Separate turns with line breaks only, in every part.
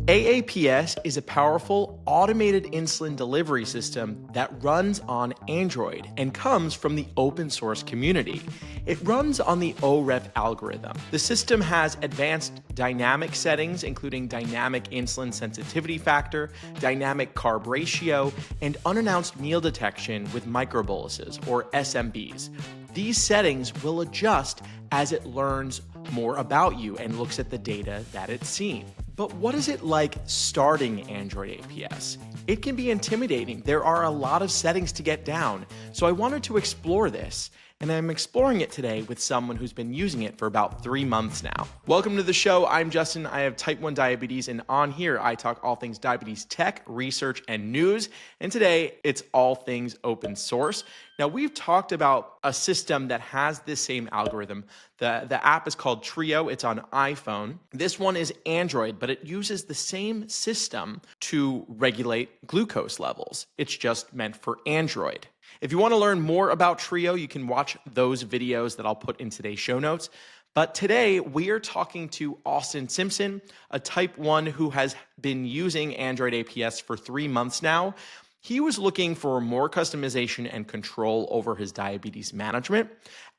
AAPS is a powerful automated insulin delivery system that runs on Android and comes from the open source community. It runs on the OREF algorithm. The system has advanced dynamic settings, including dynamic insulin sensitivity factor, dynamic carb ratio, and unannounced meal detection with microboluses, or SMBs. These settings will adjust as it learns more about you and looks at the data that it's seen. But what is it like starting Android APS? It can be intimidating. There are a lot of settings to get down. So I wanted to explore this, and I'm exploring it today with someone who's been using it for about 3 months now. Welcome to the show. I'm Justin. I have type 1 diabetes, and on here I talk all things diabetes tech, research, and news. And today it's all things open source. Now, we've talked about a system that has this same algorithm. The app is called Trio. It's on iPhone. This one is Android, but it uses the same system to regulate glucose levels. It's just meant for Android. If you want to learn more about Trio, you can watch those videos that I'll put in today's show notes. But today we are talking to Austin Sympson, a type 1 who has been using Android APS for 3 months now. He was looking for more customization and control over his diabetes management.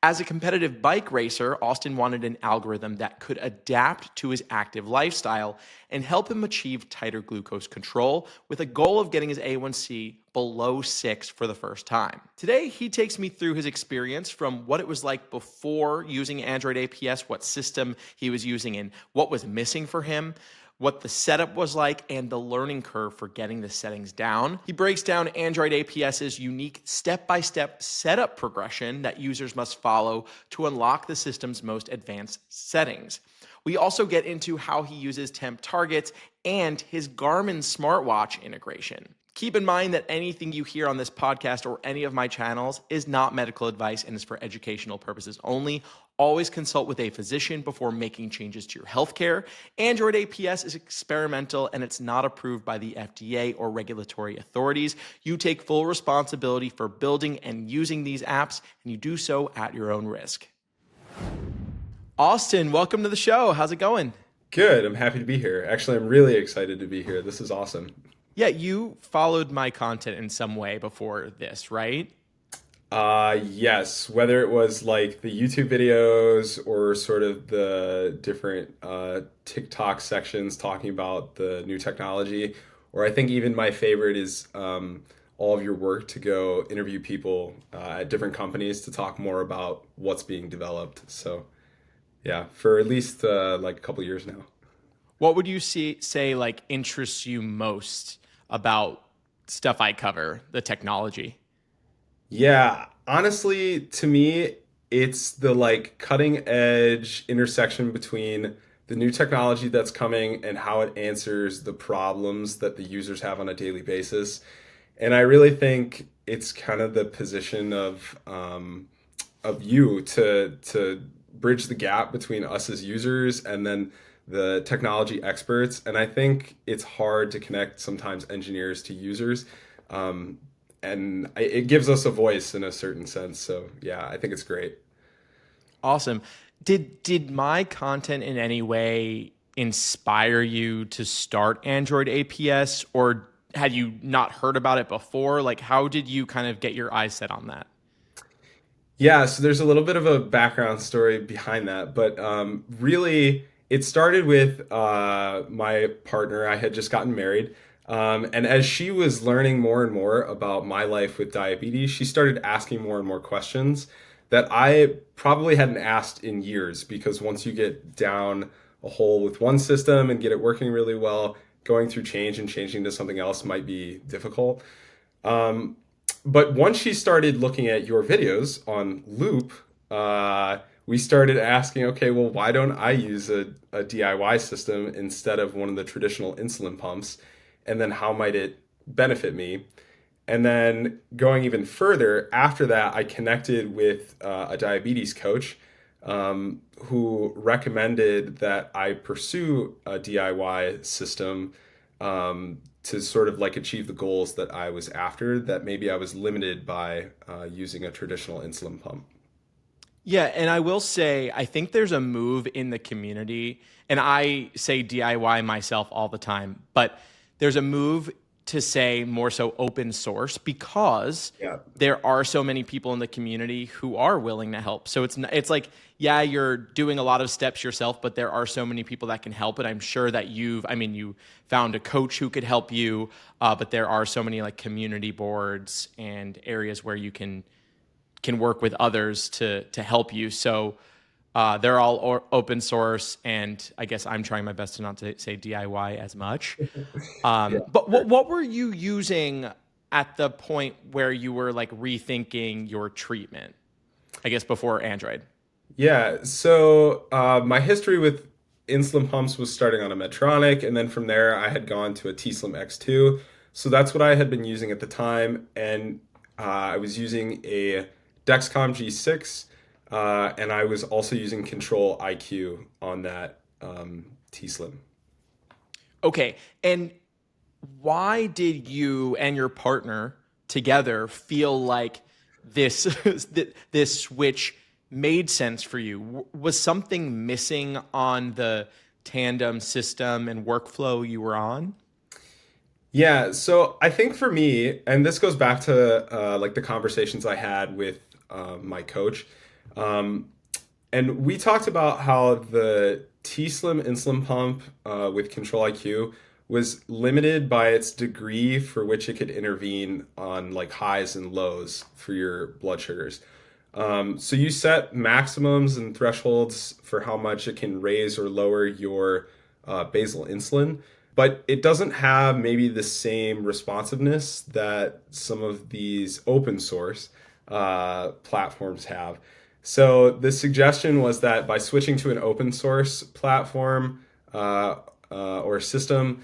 As a competitive bike racer, Austin wanted an algorithm that could adapt to his active lifestyle and help him achieve tighter glucose control with a goal of getting his A1C below 6 for the first time. Today, he takes me through his experience from what it was like before using Android APS, what system he was using, and what was missing for him, what the setup was like, and the learning curve for getting the settings down. He breaks down Android APS's unique step-by-step setup progression that users must follow to unlock the system's most advanced settings. We also get into how he uses Temp Targets and his Garmin smartwatch integration. Keep in mind that anything you hear on this podcast or any of my channels is not medical advice and is for educational purposes only. Always consult with a physician before making changes to your healthcare. Android APS is experimental and it's not approved by the FDA or regulatory authorities. You take full responsibility for building and using these apps, and you do so at your own risk. Austin, welcome to the show. How's it going?
Good. I'm happy to be here. Actually, I'm really excited to be here. This is awesome.
Yeah, you followed my content in some way before this, right?
Yes. Whether it was like the YouTube videos or sort of the different TikTok sections talking about the new technology, or I think even my favorite is all of your work to go interview people at different companies to talk more about what's being developed. So yeah, for at least like a couple years now.
What would you say like interests you most about stuff I cover, the technology?
Yeah, honestly, to me, it's the like cutting edge intersection between the new technology that's coming and how it answers the problems that the users have on a daily basis. And I really think it's kind of the position of you to bridge the gap between us as users and then the technology experts. And I think it's hard to connect sometimes engineers to users. And it gives us a voice in a certain sense. So yeah, I think it's great.
Awesome. Did my content in any way inspire you to start Android APS, or had you not heard about it before? Like, how did you kind of get your eyes set on that?
Yeah, so there's a little bit of a background story behind that, but really it started with my partner. I had just gotten married. And as she was learning more and more about my life with diabetes, she started asking more and more questions that I probably hadn't asked in years, because once you get down a hole with one system and get it working really well, going through change and changing to something else might be difficult. But once she started looking at your videos on Loop, we started asking, okay, well, why don't I use a DIY system instead of one of the traditional insulin pumps? And then how might it benefit me? And then going even further, after that, I connected with a diabetes coach who recommended that I pursue a DIY system to sort of like achieve the goals that I was after, that maybe I was limited by using a traditional insulin pump.
Yeah, and I will say, I think there's a move in the community, and I say DIY myself all the time, but there's a move to say more so open source because
Yeah.
there are so many people in the community who are willing to help. So it's like, yeah, you're doing a lot of steps yourself, but there are so many people that can help. And I'm sure that you found a coach who could help you, but there are so many like community boards and areas where you can work with others to help you. So they're all open source, and I guess I'm trying my best to not to say DIY as much.
Yeah.
But what were you using at the point where you were like rethinking your treatment? I guess before Android.
Yeah, so my history with insulin pumps was starting on a Medtronic, and then from there I had gone to a T-Slim X2. So that's what I had been using at the time, and I was using a Dexcom G6, and I was also using Control IQ on that T-Slim.
Okay, and why did you and your partner together feel like this this switch made sense for you? Was something missing on the Tandem system and workflow you were on?
Yeah, so I think for me, and this goes back to like the conversations I had with my coach, um, and we talked about how the T-Slim insulin pump with Control IQ was limited by its degree for which it could intervene on like highs and lows for your blood sugars. So you set maximums and thresholds for how much it can raise or lower your basal insulin, but it doesn't have maybe the same responsiveness that some of these open source platforms have. So the suggestion was that by switching to an open source platform or system,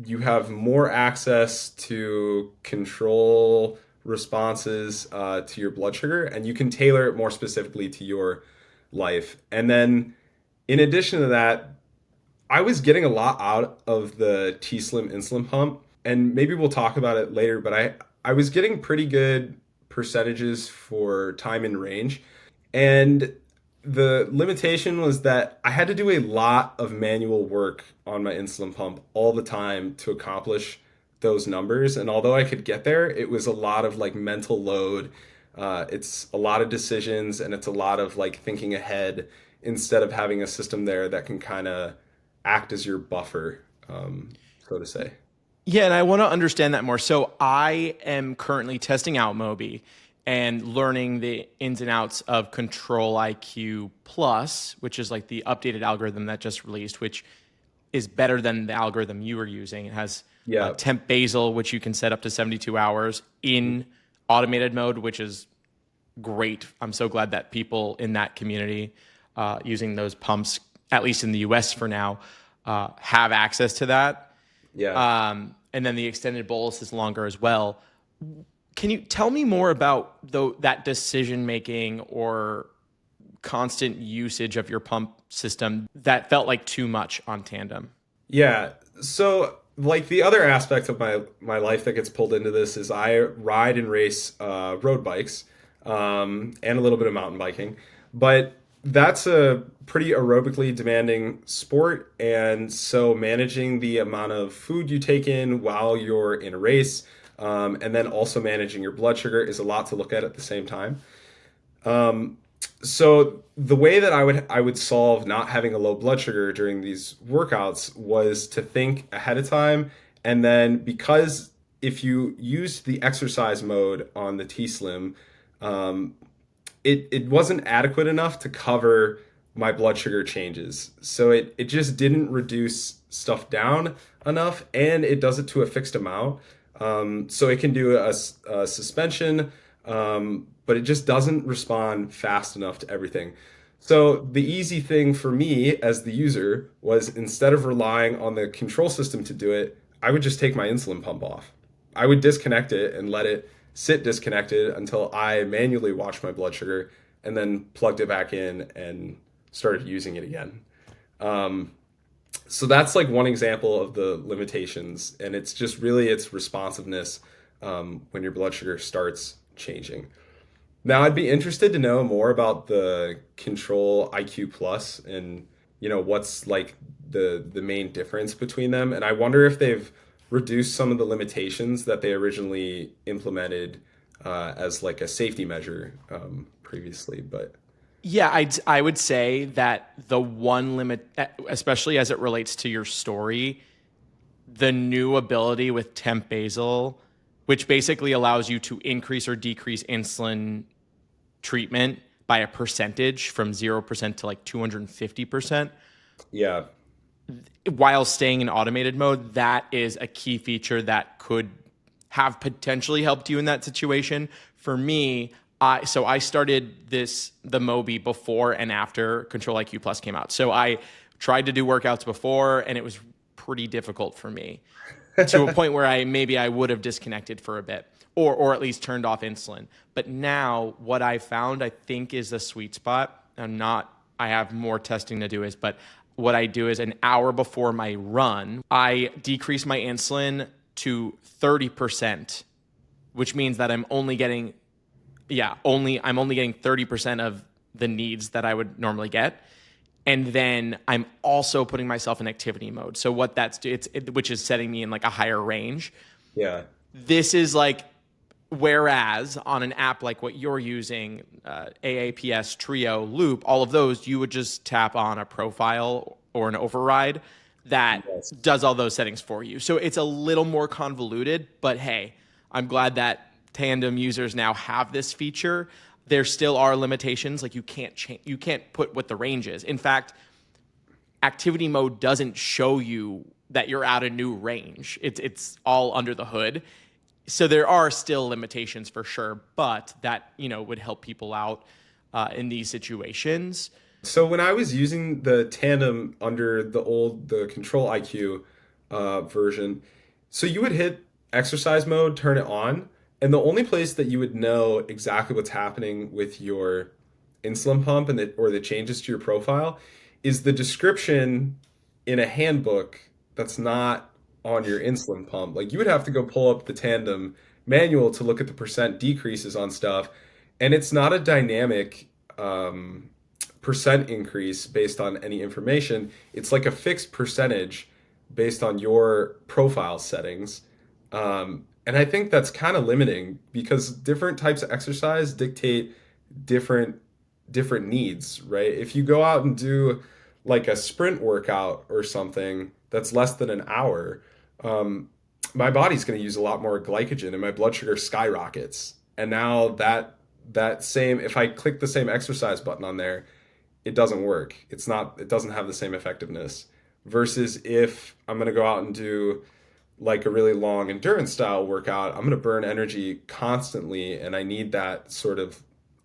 you have more access to control responses to your blood sugar, and you can tailor it more specifically to your life. And then, in addition to that, I was getting a lot out of the T-Slim insulin pump, and maybe we'll talk about it later, but I was getting pretty good percentages for time in range. And the limitation was that I had to do a lot of manual work on my insulin pump all the time to accomplish those numbers. And although I could get there, it was a lot of like mental load. It's a lot of decisions, and it's a lot of like thinking ahead instead of having a system there that can kind of act as your buffer, so to say.
Yeah, and I want to understand that more. So I am currently testing out Mobi and learning the ins and outs of Control IQ Plus, which is like the updated algorithm that just released, which is better than the algorithm you were using. It has
Yeah.
temp basal, which you can set up to 72 hours in automated mode, which is great. I'm so glad that people in that community using those pumps, at least in the US for now, have access to that.
Yeah.
And then the extended bolus is longer as well. Can you tell me more about that decision making or constant usage of your pump system that felt like too much on Tandem?
Yeah. So like the other aspect of my life that gets pulled into this is I ride and race road bikes and a little bit of mountain biking, but that's a pretty aerobically demanding sport, and so managing the amount of food you take in while you're in a race, and then also managing your blood sugar is a lot to look at the same time. So the way that I would solve not having a low blood sugar during these workouts was to think ahead of time, and then because if you used the exercise mode on the T-Slim, it wasn't adequate enough to cover my blood sugar changes. So it just didn't reduce stuff down enough, and it does it to a fixed amount. So it can do a suspension, but it just doesn't respond fast enough to everything. So the easy thing for me as the user was, instead of relying on the control system to do it, I would just take my insulin pump off. I would disconnect it and let it sit disconnected until I manually watched my blood sugar, and then plugged it back in and started using it again. So that's like one example of the limitations, and it's just really its responsiveness when your blood sugar starts changing. Now, I'd be interested to know more about the Control IQ Plus and what's like the main difference between them. And I wonder if they've reduced some of the limitations that they originally implemented as like a safety measure previously. But
Yeah, I would say that the one limit, especially as it relates to your story, the new ability with temp basal, which basically allows you to increase or decrease insulin treatment by a percentage from 0% to like 250%,
yeah,
while staying in automated mode, that is a key feature that could have potentially helped you in that situation. For me, I started the Mobi before and after Control IQ Plus came out. So I tried to do workouts before, and it was pretty difficult for me to a point where I would have disconnected for a bit, or at least turned off insulin. But now what I found, I think, is the sweet spot. I have more testing to do, but what I do is an hour before my run, I decrease my insulin to 30%, which means that I'm only getting 30% of the needs that I would normally get. And then I'm also putting myself in activity mode. So what which is setting me in like a higher range.
yeah.
This is like, whereas on an app like what you're using, AAPS, Trio, Loop, all of those, you would just tap on a profile or an override that
Yes.
does all those settings for you. So it's a little more convoluted, but hey, I'm glad that Tandem users now have this feature. There still are limitations, like you can't put what the range is. In fact, activity mode doesn't show you that you're at a new range. It's all under the hood. So there are still limitations for sure, but that, would help people out in these situations.
So when I was using the Tandem under the Control IQ version, so you would hit exercise mode, turn it on, and the only place that you would know exactly what's happening with your insulin pump or the changes to your profile is the description in a handbook that's not on your insulin pump. Like you would have to go pull up the Tandem manual to look at the percent decreases on stuff, and it's not a dynamic percent increase based on any information. It's like a fixed percentage based on your profile settings. And I think that's kind of limiting because different types of exercise dictate different needs, right? If you go out and do like a sprint workout or something that's less than an hour, my body's going to use a lot more glycogen and my blood sugar skyrockets. And now that same, if I click the same exercise button on there, it doesn't work. It doesn't have the same effectiveness. Versus if I'm going to go out and do like a really long endurance style workout, I'm going to burn energy constantly, and I need that sort of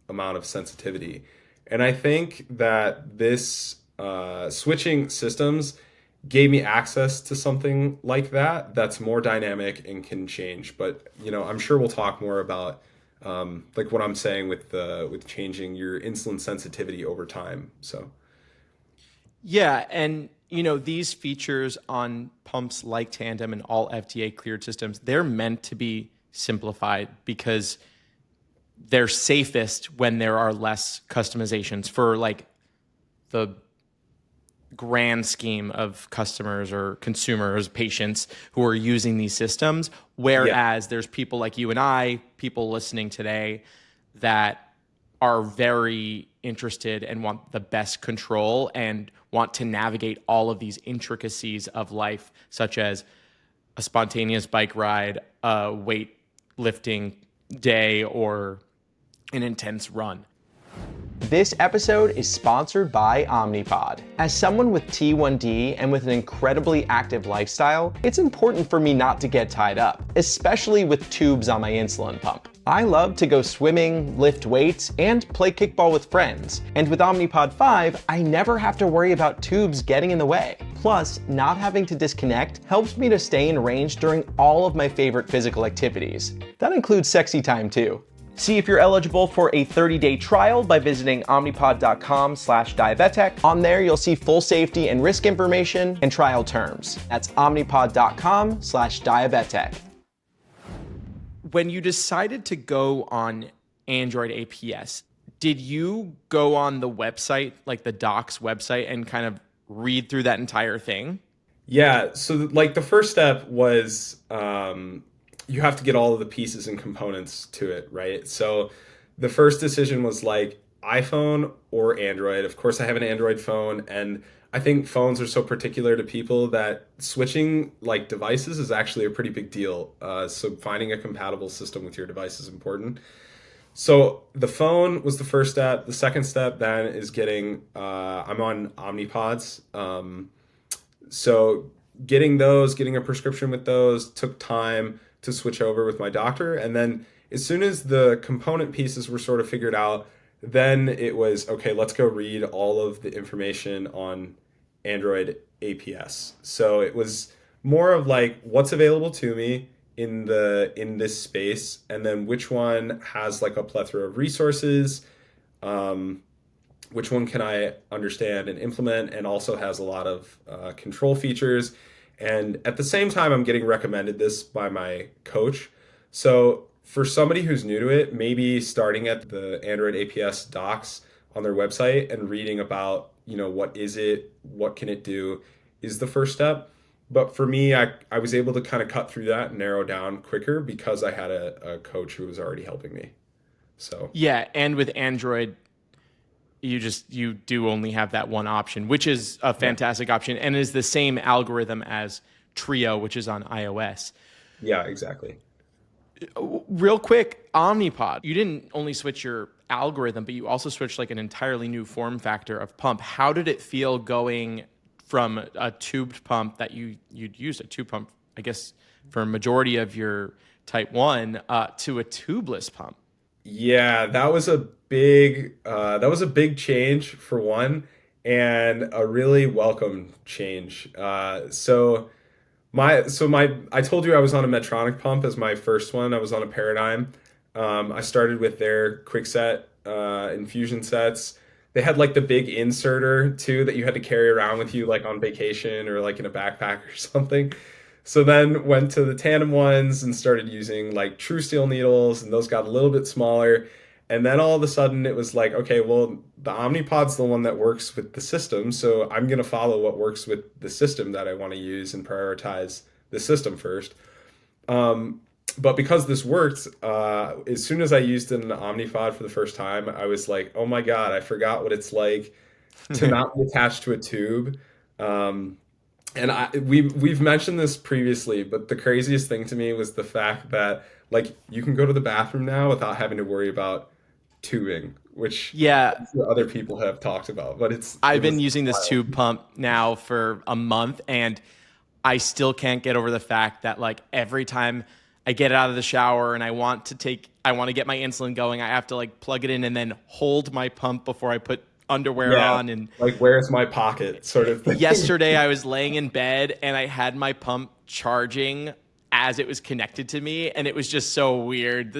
amount of sensitivity. And I think that this switching systems gave me access to something like that's more dynamic and can change. But I'm sure we'll talk more about like what I'm saying with changing your insulin sensitivity over time. So
Yeah, and these features on pumps like Tandem and all FDA cleared systems, they're meant to be simplified because they're safest when there are less customizations for like the grand scheme of customers or consumers, patients who are using these systems. Whereas there's people like you and I, people listening today that are very interested and want the best control and want to navigate all of these intricacies of life, such as a spontaneous bike ride, a weightlifting day, or an intense run. This episode is sponsored by Omnipod. As someone with T1D and with an incredibly active lifestyle, it's important for me not to get tied up, especially with tubes on my insulin pump. I love to go swimming, lift weights, and play kickball with friends. And with Omnipod 5, I never have to worry about tubes getting in the way. Plus, not having to disconnect helps me to stay in range during all of my favorite physical activities. That includes sexy time too. See if you're eligible for a 30-day trial by visiting omnipod.com/diabetic. On there, you'll see full safety and risk information and trial terms. That's omnipod.com/diabetic. When you decided to go on Android APS. Did you go on the website, like the docs website, and kind of read through that entire thing?
Yeah, so like the first step was you have to get all of the pieces and components to it, right? So the first decision was like iPhone or Android. Of course, I have an Android phone, and I think phones are so particular to people that switching like devices is actually a pretty big deal. So finding a compatible system with your device is important. So the phone was the first step. The second step then is getting. I'm on Omnipods. So getting those, getting a prescription with those took time to switch over with my doctor. And then as soon as the component pieces were sort of figured out, then it was okay, let's go read all of the information on Android APS. So it was more of like what's available to me in this space, and then which one has like a plethora of resources, um, which one can I understand and implement, and also has a lot of control features. And at the same time, I'm getting recommended this by my coach. So for somebody who's new to it, maybe starting at the Android APS docs on their website and reading about, what is it, what can it do, is the first step. But for me, I was able to kind of cut through that and narrow down quicker because I had a coach who was already helping me. So
Yeah, and with Android, you do only have that one option, which is a
yeah,
fantastic option and is the same algorithm as Trio, which is on iOS.
yeah, exactly.
Real quick, Omnipod. You didn't only switch your algorithm, but you also switched like an entirely new form factor of pump. How did it feel going from a tubed pump that you'd used a tube pump, I guess, for a majority of your type 1 to a tubeless pump?
Yeah, that was a big change for one, and a really welcome change. I told you I was on a Medtronic pump as my first one. I was on a Paradigm. I started with their quick set infusion sets. They had like the big inserter too that you had to carry around with you like on vacation or like in a backpack or something. So then went to the Tandem ones and started using like True Steel needles, and those got a little bit smaller. And then all of a sudden it was like, okay, well, the Omnipod's the one that works with the system, so I'm gonna follow what works with the system that I want to use and prioritize the system first. Um, but because this worked, as soon as I used an Omnipod for the first time, I was like, oh my God, I forgot what it's like to not be attached to a tube. Um, and we've mentioned this previously, but the craziest thing to me was the fact that like you can go to the bathroom now without having to worry about tubing, which
Yeah,
other people have talked about. But it
I've been
was
using this
wild.
tube pump now for a month, and I still can't get over the fact that like every time I get out of the shower and I want to get my insulin going, I have to like plug it in and then hold my pump before I put underwear
Yeah,
on. And
like where's my pocket sort of thing.
yesterday I was laying in bed and I had my pump charging as it was connected to me, and it was just so weird.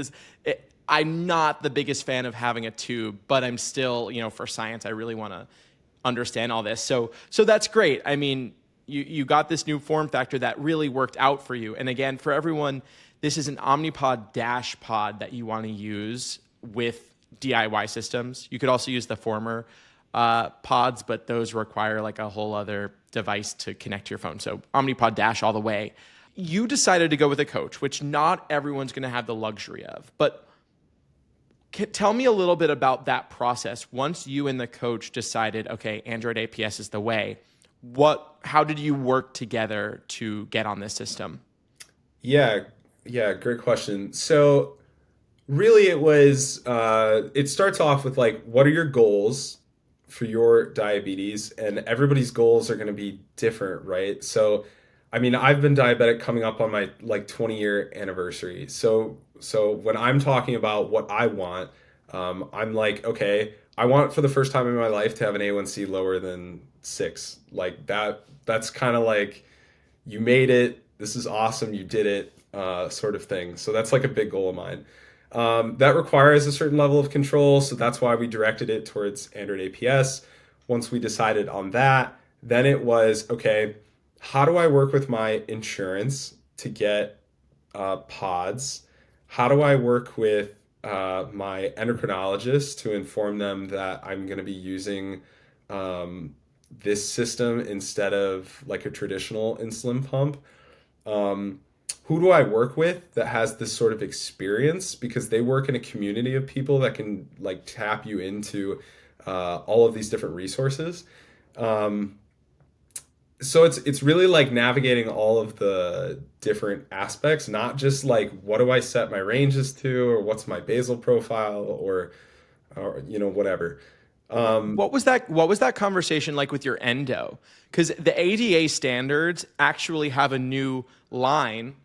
I'm not the biggest fan of having a tube, but I'm still, for science, I really want to understand all this. So that's great. I mean, you got this new form factor that really worked out for you. And again, for everyone, this is an Omnipod Dash pod that you want to use with DIY systems. You could also use the former pods, but those require like a whole other device to connect to your phone. So Omnipod Dash all the way. You decided to go with a coach, which not everyone's going to have the luxury of. But tell me a little bit about that process. Once you and the coach decided, okay, Android APS is the way, how did you work together to get on this system?
Yeah, yeah, great question. So really it starts off with like what are your goals for your diabetes, and everybody's goals are going to be different, right? So I mean, I've been diabetic coming up on my like 20-year anniversary. So when I'm talking about what I want, I'm like, okay, I want for the first time in my life to have an A1C lower than 6. Like that's kind of like you made it, this is awesome, you did it, sort of thing. So that's like a big goal of mine. That requires a certain level of control, so that's why we directed it towards Android APS. Once we decided on that, then it was okay, how do I work with my insurance to get pods? How do I work with my endocrinologist to inform them that I'm going to be using this system instead of like a traditional insulin pump. Um, who do I work with that has this sort of experience? Because they work in a community of people that can like tap you into all of these different resources. Um, so it's really like navigating all of the different aspects, not just like what do I set my ranges to, or what's my basal profile, or whatever. Um,
What was that conversation like with your endo? Because the ADA standards actually have a new line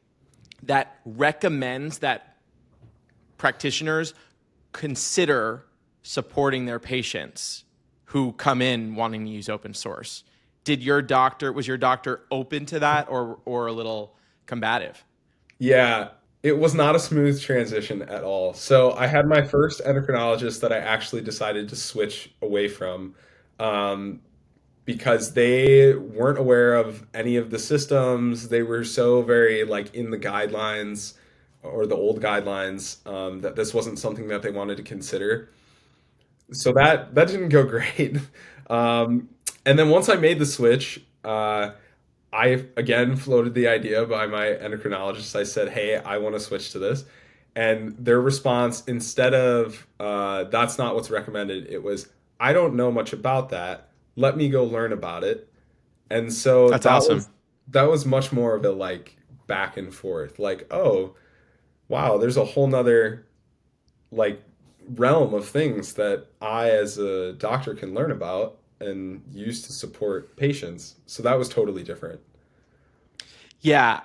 that recommends that practitioners consider supporting their patients who come in wanting to use open source. Was your doctor open to that, or a little combative?
Yeah, it was not a smooth transition at all. So I had my first endocrinologist that I actually decided to switch away from, um, because they weren't aware of any of the systems. They were so very like in the guidelines or the old guidelines, that this wasn't something that they wanted to consider. So that didn't go great. Um, and then once I made the switch, I again floated the idea by my endocrinologist. I said, "Hey, I want to switch to this," and their response, instead of "That's not what's recommended," it was, "I don't know much about that. Let me go learn about it." And so
That's awesome.
that was much more of a like back and forth. Like, oh wow, there's a whole nother like realm of things that I as a doctor can learn about and use to support patients. So that was totally different.
Yeah,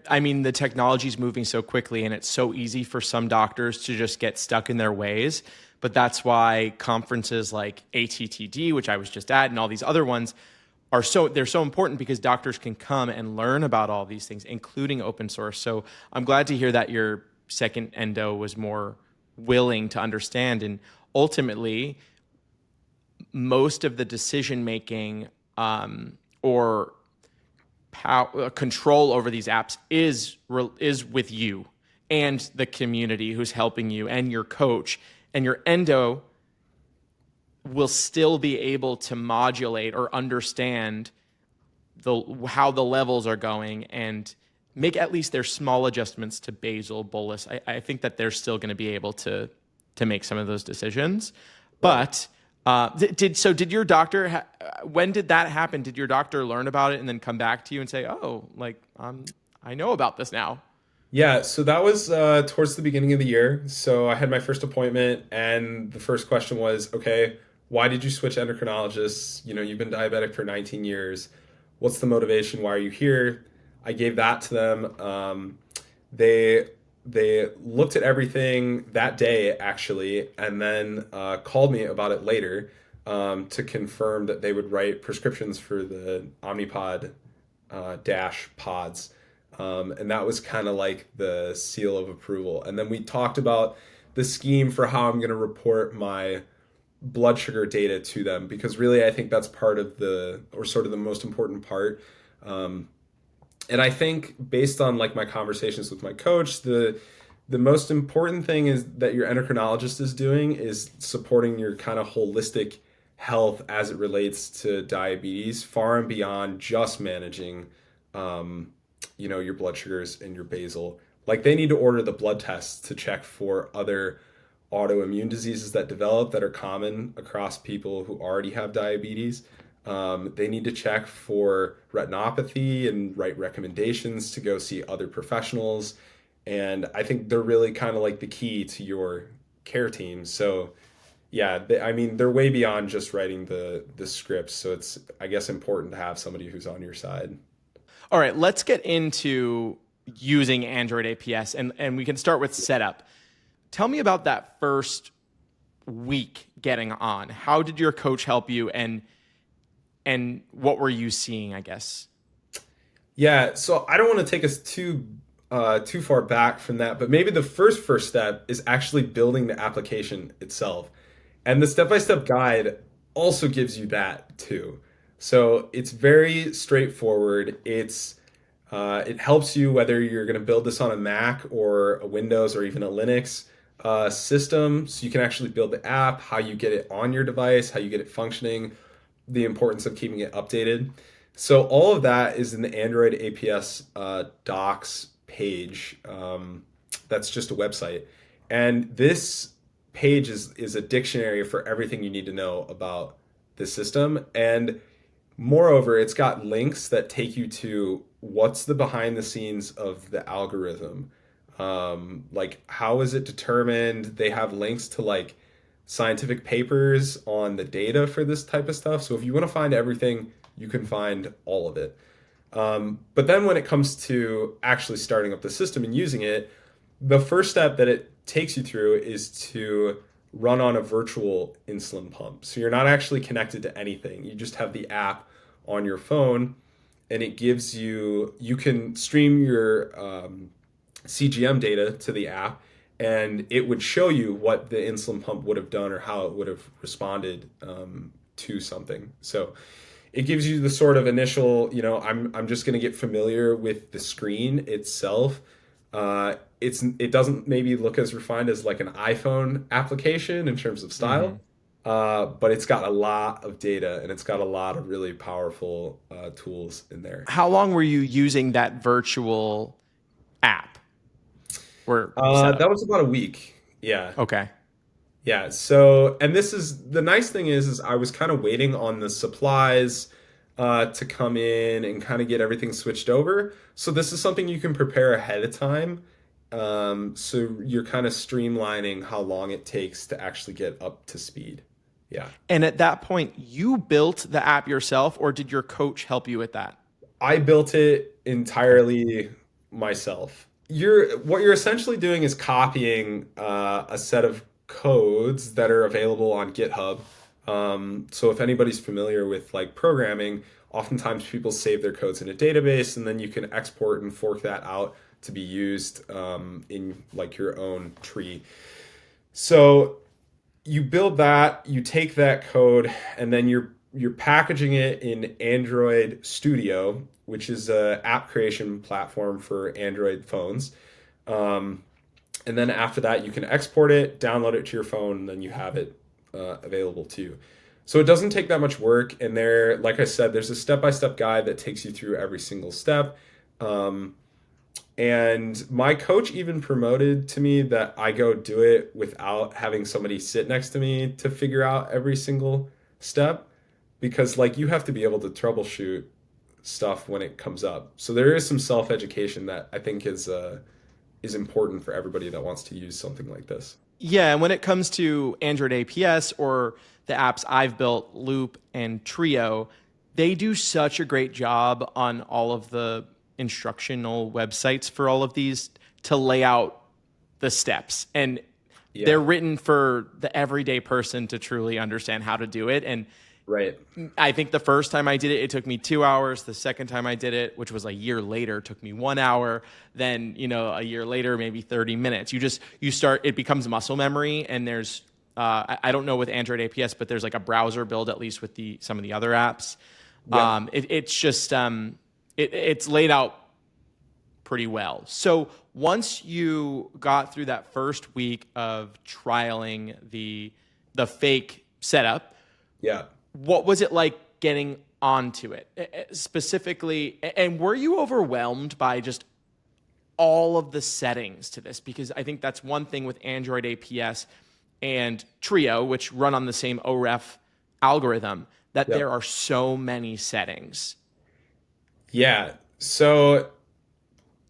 I mean, the technology is moving so quickly and it's so easy for some doctors to just get stuck in their ways. But that's why conferences like ATTD, which I was just at, and all these other ones they're so important, because doctors can come and learn about all these things, including open source. So I'm glad to hear that your second endo was more willing to understand. And ultimately, most of the decision making, or control over these apps is with you and the community who's helping you and your coach. And your endo will still be able to modulate or understand how the levels are going and make at least their small adjustments to basal bolus. I think that they're still going to be able to make some of those decisions.
Right.
But did your doctor? When did that happen? Did your doctor learn about it and then come back to you and say, "Oh, like I know about this now"?
Yeah, so that was towards the beginning of the year. So I had my first appointment, and the first question was, okay, why did you switch endocrinologists? You've been diabetic for 19 years. What's the motivation? Why are you here? I gave that to them. They they looked at everything that day actually, and then called me about it later, to confirm that they would write prescriptions for the Omnipod dash pods. And that was kind of like the seal of approval. And then we talked about the scheme for how I'm going to report my blood sugar data to them, because really I think that's part of or sort of the most important part. Um, and I think based on like my conversations with my coach, the most important thing is that your endocrinologist is doing is supporting your kind of holistic health as it relates to diabetes, far and beyond just managing your blood sugars and your basal. Like they need to order the blood tests to check for other autoimmune diseases that develop that are common across people who already have diabetes. They need to check for retinopathy and write recommendations to go see other professionals. And I think they're really kind of like the key to your care team. So yeah, I mean, they're way beyond just writing the scripts. So it's, I guess, important to have somebody who's on your side.
All right, let's get into using Android APS, and we can start with setup. Tell me about that first week getting on. How did your coach help you, and what were you seeing, I guess?
Yeah, so I don't want to take us too far back from that, but maybe the first step is actually building the application itself. And the step-by-step guide also gives you that too. So it's very straightforward. It helps you whether you're going to build this on a Mac or a Windows or even a Linux. system, so you can actually build the app, how you get it on your device, how you get it functioning, the importance of keeping it updated. So all of that is in the Android APS docs page. That's just a website. And this page is a dictionary for everything you need to know about the system. And moreover, it's got links that take you to what's the behind the scenes of the algorithm. Like how is it determined? They have links to like scientific papers on the data for this type of stuff. So if you want to find everything, you can find all of it. But then when it comes to actually starting up the system and using it, the first step that it takes you through is to run on a virtual insulin pump. So you're not actually connected to anything. You just have the app on your phone, and it gives you, you can stream your CGM data to the app, and it would show you what the insulin pump would have done or how it would have responded to something. So it gives you the sort of initial, I'm just going to get familiar with the screen itself. It doesn't maybe look as refined as like an iPhone application in terms of
Mm-hmm.
style, but it's got a lot of data and it's got a lot of really powerful tools in there.
How long were you using that virtual app or setup?
That was about a week. Yeah.
Okay.
Yeah. So, and this is the nice thing is I was kind of waiting on the supplies to come in and kind of get everything switched over. So this is something you can prepare ahead of time. So you're kind of streamlining how long it takes to actually get up to speed. Yeah.
And at that point, you built the app yourself, or did your coach help you with that?
I built it
Okay.
entirely myself. What you're essentially doing is copying a set of codes that are available on GitHub. So if anybody's familiar with like programming, oftentimes people save their codes in a database, and then you can export and fork that out to be used in like your own tree. So you build that, you take that code, and then you're packaging it in Android Studio, which is a app creation platform for Android phones. Um, and then after that, you can export it, download it to your phone, and then you have it available to you. So it doesn't take that much work. And there, like I said, there's a step-by-step guide that takes you through every single step. Um, and my coach even promoted to me that I go do it without having somebody sit next to me to figure out every single step, because like you have to be able to troubleshoot stuff when it comes up. So there is some self-education that I think is important for everybody that wants to use something like this.
Yeah, and when it comes to Android APS or the apps I've built, Loop and Trio, they do such a great job on all of the instructional websites for all of these to lay out the steps. And they're
Yeah,
written for the everyday person to truly understand how to do it. And
right.
I think the first time I did it, it took me 2 hours. The second time I did it, which was a year later, took me 1 hour. Then, a year later, maybe 30 minutes. You start, it becomes muscle memory. And there's, I don't know with Android APS, but there's like a browser build, at least with some of the other apps.
Yep.
It's just, it's laid out pretty well. So once you got through that first week of trialing the fake setup,
Yeah.
what was it like getting onto it specifically? And were you overwhelmed by just all of the settings to this? Because I think that's one thing with Android APS and Trio, which run on the same OREF algorithm, that there
Yep.
are so many settings.
Yeah. So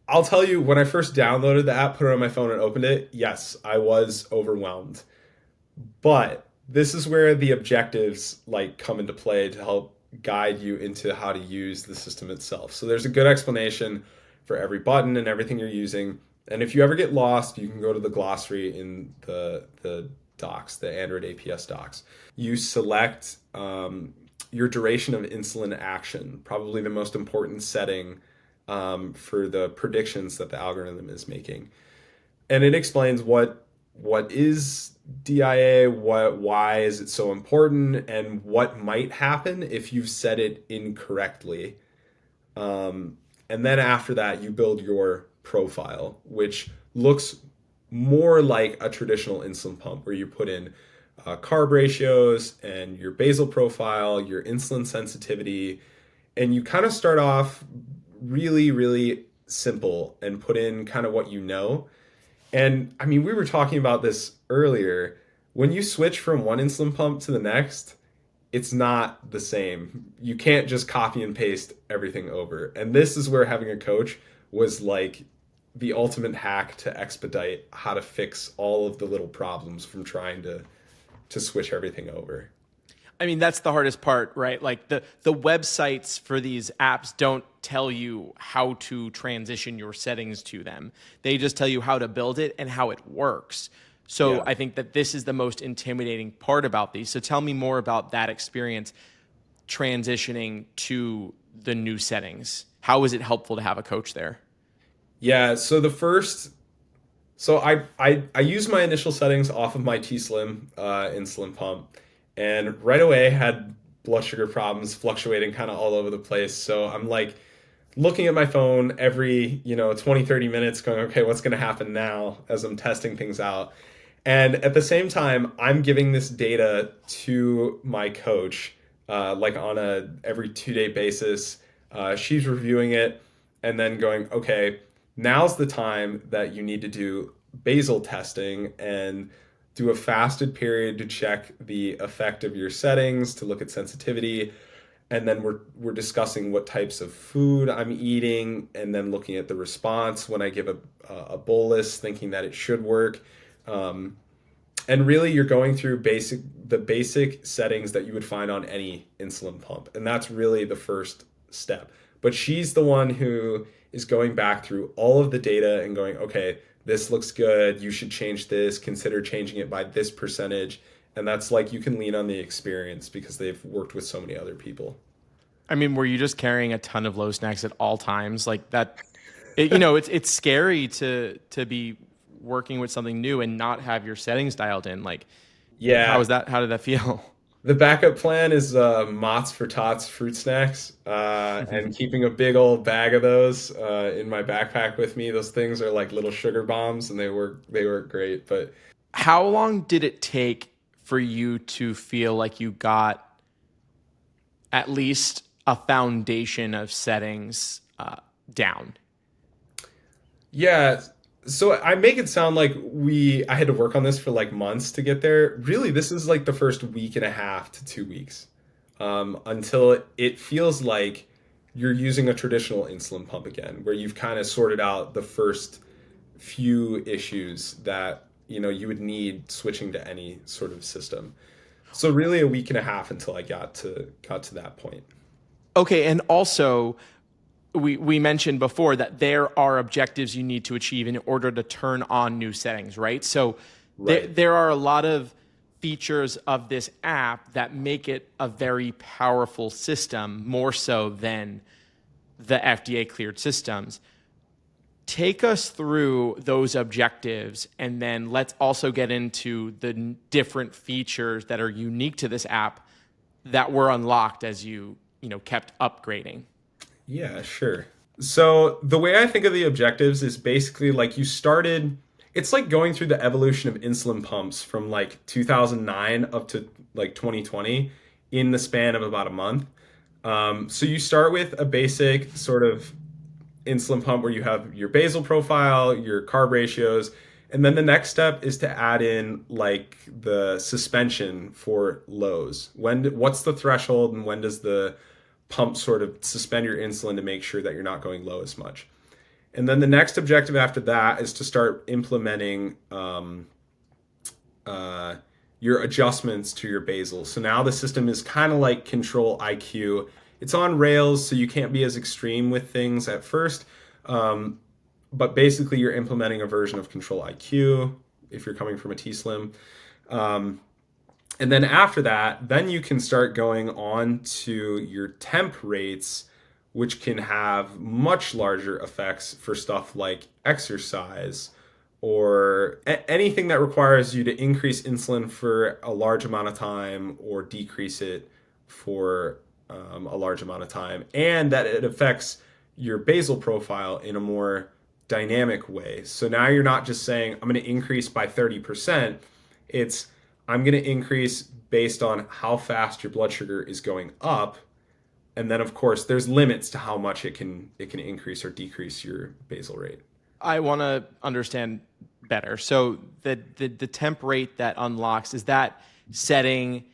I'll tell you, when I first downloaded the app, put it on my phone, and opened it, yes, I was overwhelmed. But this is where the objectives like come into play to help guide you into how to use the system itself. So there's a good explanation for every button and everything you're using. And if you ever get lost, you can go to the glossary in the docs, the Android APS docs. You select your duration of insulin action, probably the most important setting for the predictions that the algorithm is making. And it explains what is DIA, why is it so important, and what might happen if you've set it incorrectly. And then after that, you build your profile, which looks more like a traditional insulin pump where you put in carb ratios and your basal profile, your insulin sensitivity, and you kind of start off really, really simple and put in kind of what you know. And I mean, we were talking about this earlier. When you switch from one insulin pump to the next, it's not the same. You can't just copy and paste everything over. And this is where having a coach was like the ultimate hack to expedite how to fix all of the little problems from trying to switch everything over.
I mean, that's the hardest part, right? Like the websites for these apps don't tell you how to transition your settings to them. They just tell you how to build it and how it works. So
Yeah.
I think that this is the most intimidating part about these. So tell me more about that experience transitioning to the new settings. How is it helpful to have a coach there?
Yeah, so I use my initial settings off of my T Slim insulin pump, and right away had blood sugar problems fluctuating kind of all over the place. So I'm like looking at my phone every 20, 30 minutes going, okay, what's going to happen now as I'm testing things out. And at the same time, I'm giving this data to my coach, like on a every 2 day basis. She's reviewing it and then going, okay, now's the time that you need to do basal testing and do a fasted period to check the effect of your settings, to look at sensitivity. And then we're discussing what types of food I'm eating, and then looking at the response when I give a bolus, thinking that it should work. And really, you're going through the basic settings that you would find on any insulin pump, and that's really the first step. But she's the one who is going back through all of the data and going, okay, this looks good. You should change this. Consider changing it by this percentage. And that's like you can lean on the experience because they've worked with so many other people.
I mean, were you just carrying a ton of low snacks at all times like that? It's scary to be working with something new and not have your settings dialed in. Like, how
Yeah,
was that? How did that feel?
the backup plan is Mott's for Tots fruit snacks, and keeping a big old bag of those in my backpack with me. Those things are like little sugar bombs, and they work great. But
How long did it take for you to feel like you got at least a foundation of settings down?
yeah, so I make it sound like I had to work on this for like months to get there. Really, this is like the first week and a half to 2 weeks, until it feels like you're using a traditional insulin pump again, where you've kind of sorted out the first few issues that you would need switching to any sort of system. So really, a week and a half until I got to that point.
Okay, and also we mentioned before that there are objectives you need to achieve in order to turn on new settings, right? So
Right.
there are a lot of features of this app that make it a very powerful system, more so than the FDA cleared systems. Take us through those objectives, and then let's also get into the different features that are unique to this app that were unlocked as you kept upgrading.
Yeah, sure. So the way I think of the objectives is basically like it's like going through the evolution of insulin pumps from like 2009 up to like 2020 in the span of about a month. So you start with a basic sort of insulin pump where you have your basal profile, your carb ratios, and then the next step is to add in like the suspension for lows. What's the threshold, and when does the pump sort of suspend your insulin to make sure that you're not going low as much? And then the next objective after that is to start implementing uh, your adjustments to your basal. So now the system is kind of like control IQ. It's on rails, so you can't be as extreme with things at first. But basically, you're implementing a version of control IQ if you're coming from a T Slim. And then after that, then you can start going on to your temp rates, which can have much larger effects for stuff like exercise or anything that requires you to increase insulin for a large amount of time or decrease it for a large amount of time, and that it affects your basal profile in a more dynamic way. So now you're not just saying, I'm going to increase by 30%. It's, I'm going to increase based on how fast your blood sugar is going up. And then, of course, there's limits to how much it can increase or decrease your basal rate.
I want to understand better. So the temp rate that unlocks, is that setting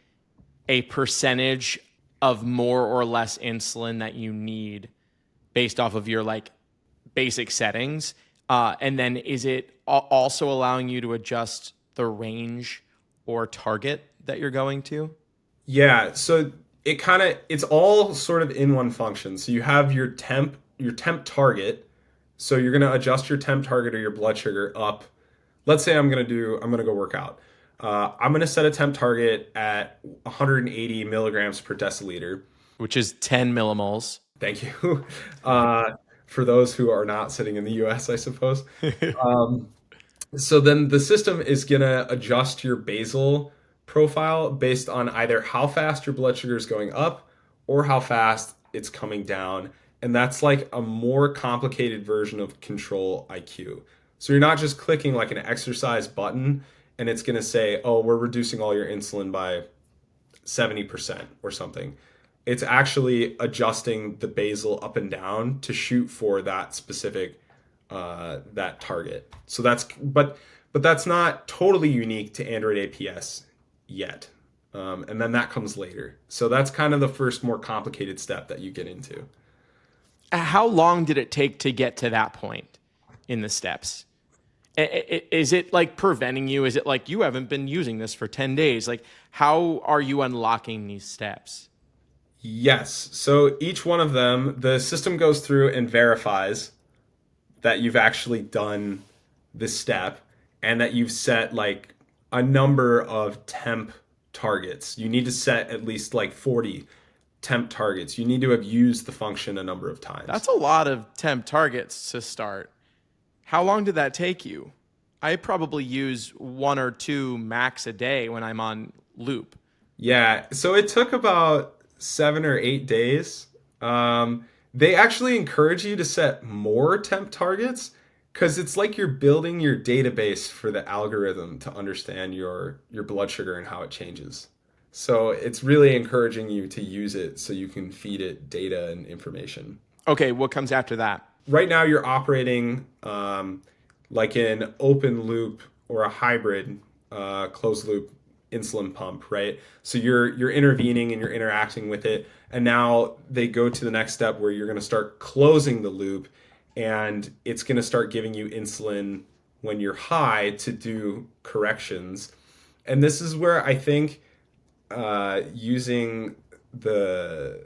a percentage of more or less insulin that you need based off of your like basic settings? And then is it also allowing you to adjust the range or target that you're going to?
Yeah, so it's all sort of in one function. So you have your temp target. So you're going to adjust your temp target or your blood sugar up. Let's say I'm going to go work out. I'm going to set a temp target at 180 milligrams per deciliter.
Which is 10 millimoles.
Thank you. For those who are not sitting in the US, I suppose. So then the system is going to adjust your basal profile based on either how fast your blood sugar is going up or how fast it's coming down. And that's like a more complicated version of control IQ. So you're not just clicking like an exercise button and it's going to say, oh, we're reducing all your insulin by 70% or something. It's actually adjusting the basal up and down to shoot for that specific that target. So but that's not totally unique to Android APS yet. And then that comes later. So that's kind of the first more complicated step that you get into.
How long did it take to get to that point in the steps? Is it like preventing you? Is it like you haven't been using this for 10 days? Like, how are you unlocking these steps?
Yes. So each one of them, the system goes through and verifies that you've actually done this step and that you've set like a number of temp targets. You need to set at least like 40 temp targets. You need to have used the function a number of times.
That's a lot of temp targets to start. How long did that take you? I probably use 1 or 2 max a day when I'm on loop.
Yeah. So it took about 7 or 8 days. They actually encourage you to set more temp targets because it's like you're building your database for the algorithm to understand your blood sugar and how it changes. So it's really encouraging you to use it so you can feed it data and information.
Okay, what comes after that?
Right now you're operating like an open loop or a hybrid closed loop insulin pump, right? So you're intervening and you're interacting with it. And now they go to the next step where you're going to start closing the loop and it's going to start giving you insulin when you're high to do corrections. And this is where I think using the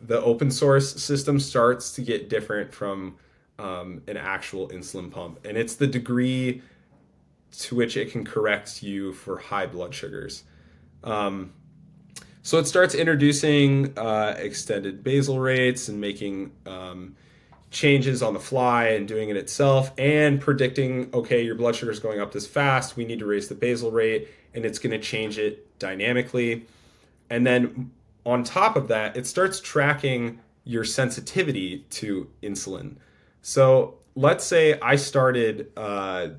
open source system starts to get different from an actual insulin pump. And it's the degree to which it can correct you for high blood sugars. So it starts introducing extended basal rates and making changes on the fly and doing it itself and predicting, okay, your blood sugar is going up this fast. We need to raise the basal rate, and it's going to change it dynamically. And then on top of that, it starts tracking your sensitivity to insulin. So let's say I started out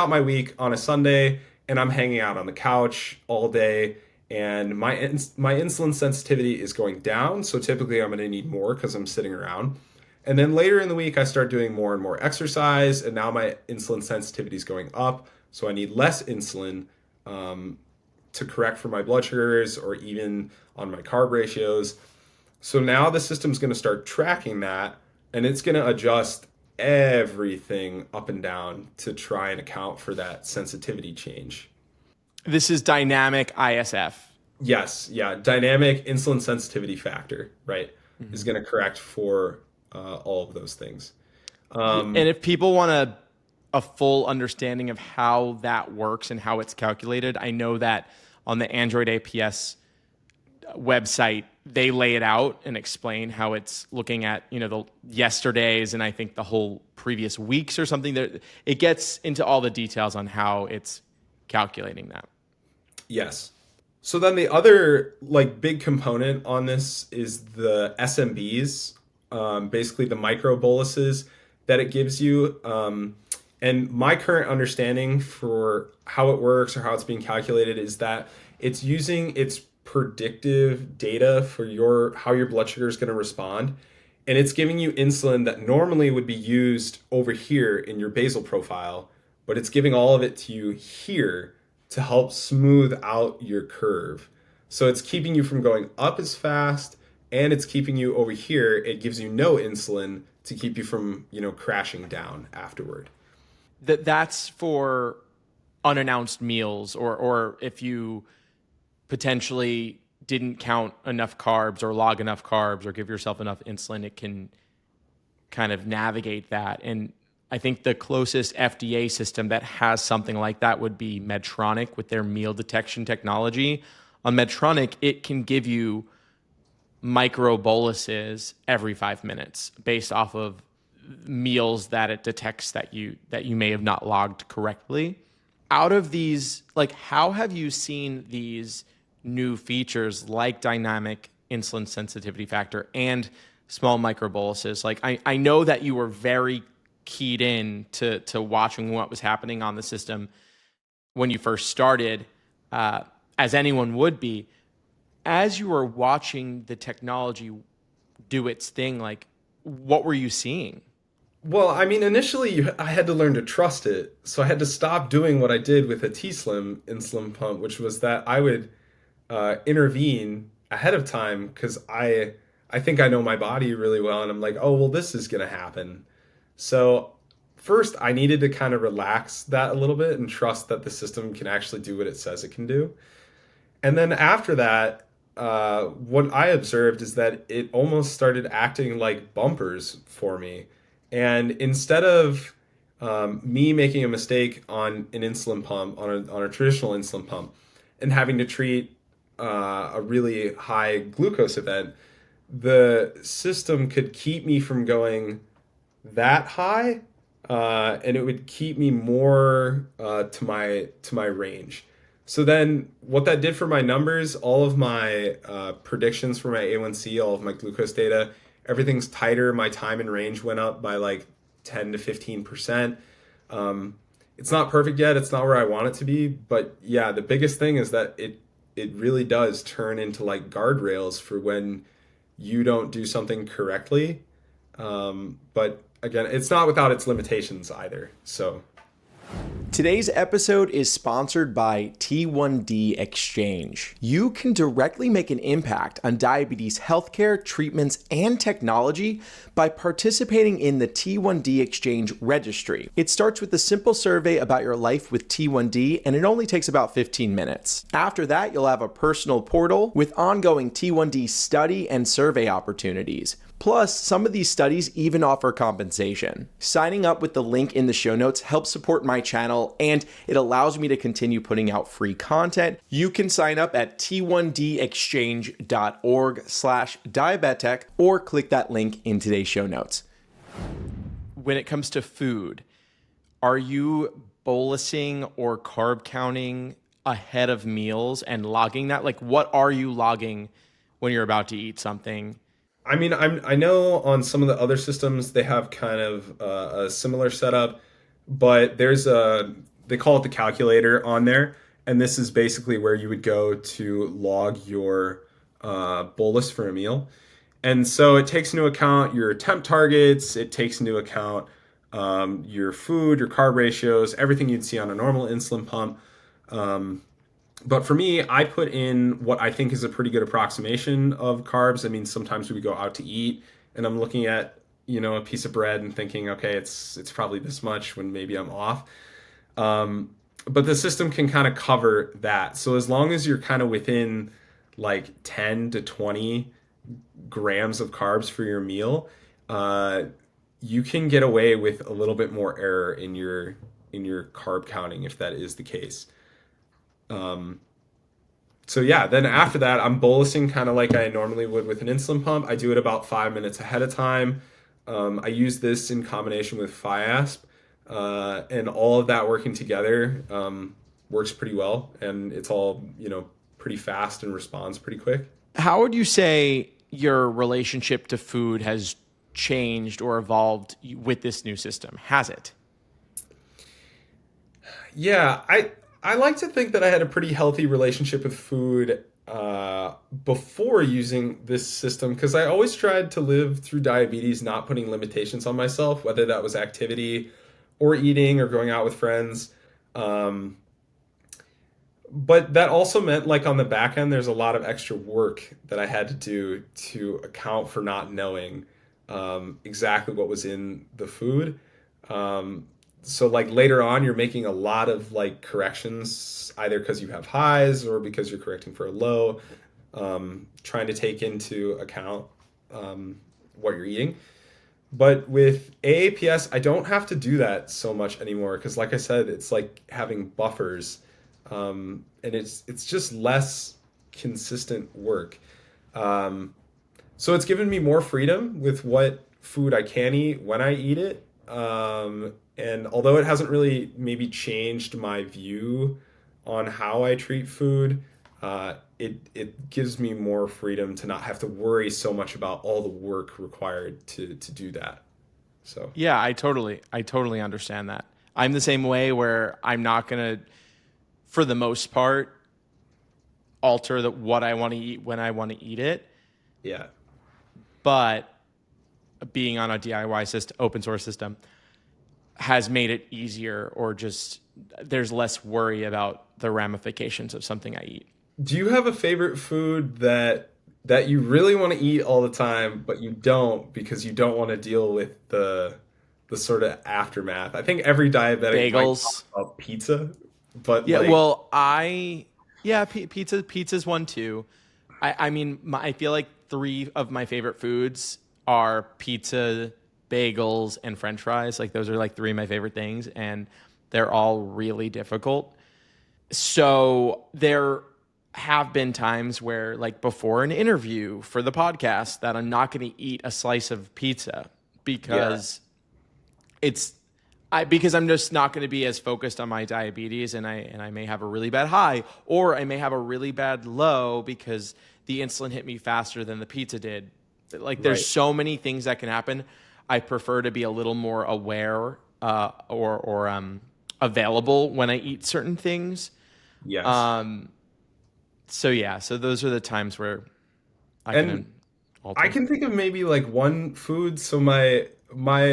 my week on a Sunday and I'm hanging out on the couch all day and my insulin sensitivity is going down. So typically I'm going to need more because I'm sitting around. And then later in the week, I start doing more and more exercise and now my insulin sensitivity is going up. So I need less insulin to correct for my blood sugars or even on my carb ratios. So now the system's going to start tracking that and it's going to adjust everything up and down to try and account for that sensitivity change.
This is Dynamic ISF.
Yes, yeah. Dynamic Insulin Sensitivity Factor, right, is going to correct for all of those things.
And if people want a full understanding of how that works and how it's calculated, I know that on the Android APS website, they lay it out and explain how it's looking at, the yesterdays and I think the whole previous weeks or something. It gets into all the details on how it's calculating that.
Yes. So then the other big component on this is the SMBs, basically the micro boluses. that it gives you. And my current understanding for how it works or how it's being calculated is that it's using its predictive data for how your blood sugar is going to respond, and it's giving you insulin that normally would be used over here in your basal profile, but it's giving all of it to you here to help smooth out your curve. So it's keeping you from going up as fast, and it's keeping you over here. It gives you no insulin to keep you from, crashing down afterward.
That's for unannounced meals, or if you potentially didn't count enough carbs or log enough carbs or give yourself enough insulin, it can kind of navigate that. And I think the closest FDA system that has something like that would be Medtronic with their meal detection technology. On Medtronic, it can give you micro boluses every 5 minutes based off of meals that it detects that you may have not logged correctly. Out of these, like, how have you seen these new features like dynamic insulin sensitivity factor and small micro boluses? Like, I know that you were very keyed in to watching what was happening on the system when you first started, as anyone would be. As you were watching the technology do its thing, like, what were you seeing?
Well, I mean, initially I had to learn to trust it. So I had to stop doing what I did with a T-Slim insulin pump, which was that I would intervene ahead of time because I think I know my body really well, and I'm like, oh well, this is gonna happen. So first, I needed to kind of relax that a little bit and trust that the system can actually do what it says it can do. And then after that, what I observed is that it almost started acting like bumpers for me. And instead of me making a mistake on an insulin pump, on a traditional insulin pump, and having to treat a really high glucose event, the system could keep me from going that high, and it would keep me more to my range. So then, what that did for my numbers, all of my predictions for my A1C, all of my glucose data, everything's tighter. My time in range went up by like 10 to 15%. It's not perfect yet. It's not where I want it to be, but yeah, the biggest thing is that it really does turn into like guardrails for when you don't do something correctly. But again, it's not without its limitations either. So
Today's episode is sponsored by T1D Exchange. You can directly make an impact on diabetes healthcare, treatments, and technology by participating in the T1D Exchange registry. It starts with a simple survey about your life with T1D, and it only takes about 15 minutes. After that, you'll have a personal portal with ongoing T1D study and survey opportunities. Plus, some of these studies even offer compensation. Signing up with the link in the show notes helps support my channel, and it allows me to continue putting out free content. You can sign up at t1dexchange.org/diabetic or click that link in today's show notes. When it comes to food, are you bolusing or carb counting ahead of meals and logging that? Like, what are you logging when you're about to eat something?
I mean, I know on some of the other systems they have kind of a similar setup, but they call it the calculator on there, and this is basically where you would go to log your bolus for a meal. And so it takes into account your temp targets, it takes into account your food, your carb ratios, everything you'd see on a normal insulin pump. But for me, I put in what I think is a pretty good approximation of carbs. I mean, sometimes we go out to eat and I'm looking at, a piece of bread and thinking, okay, it's probably this much when maybe I'm off. But the system can kind of cover that. So as long as you're kind of within like 10 to 20 grams of carbs for your meal, you can get away with a little bit more error in your carb counting if that is the case. So yeah, then after that, I'm bolusing kind of like I normally would with an insulin pump. I do it about 5 minutes ahead of time. I use this in combination with FIASP, and all of that working together works pretty well, and it's all pretty fast and responds pretty quick.
How would you say your relationship to food has changed or evolved with this new system? Has it?
Yeah, I like to think that I had a pretty healthy relationship with food before using this system because I always tried to live through diabetes, not putting limitations on myself, whether that was activity or eating or going out with friends. Um, but that also meant like on the back end, there's a lot of extra work that I had to do to account for not knowing exactly what was in the food. Um, so like later on, you're making a lot of like corrections, either because you have highs or because you're correcting for a low, trying to take into account what you're eating. But with AAPS, I don't have to do that so much anymore because, like I said, it's like having buffers, and it's just less consistent work. Um, so it's given me more freedom with what food I can eat when I eat it. And although it hasn't really maybe changed my view on how I treat food, it gives me more freedom to not have to worry so much about all the work required to do that. So
Yeah, I totally understand that. I'm the same way where I'm not gonna, for the most part, alter what I want to eat when I want to eat it.
yeah.
But being on a DIY system, open source system, has made it easier, or just there's less worry about the ramifications of something I eat.
Do you have a favorite food that you really want to eat all the time, but you don't because you don't want to deal with the sort of aftermath? I think every diabetic might talk
Bagels.
about pizza, but
Yeah,
like,
well, yeah, pizza's one too. I mean, I feel like three of my favorite foods are pizza, bagels, and French fries. Like those are like three of my favorite things, and they're all really difficult. So there have been times where, like before an interview for the podcast, that I'm not going to eat a slice of pizza
yeah,
because it's because I'm just not going to be as focused on my diabetes, and I may have a really bad high, or I may have a really bad low because the insulin hit me faster than the pizza did. Like there's
right.
so many things that can happen. I prefer to be a little more aware, or available when I eat certain things.
Yes.
Um, so yeah, so those are the times where I
And
can
I
alter.
can think of maybe like one food. So my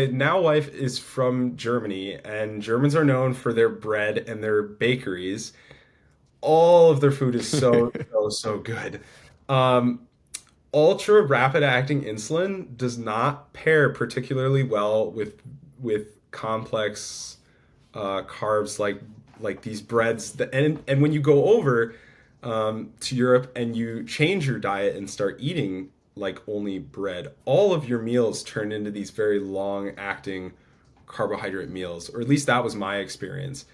now wife is from Germany, and Germans are known for their bread and their bakeries. All of their food is so good. Um, ultra rapid acting insulin does not pair particularly well with complex carbs like these breads. And when you go over to Europe and you change your diet and start eating like only bread, all of your meals turn into these very long acting carbohydrate meals, or at least that was my experience.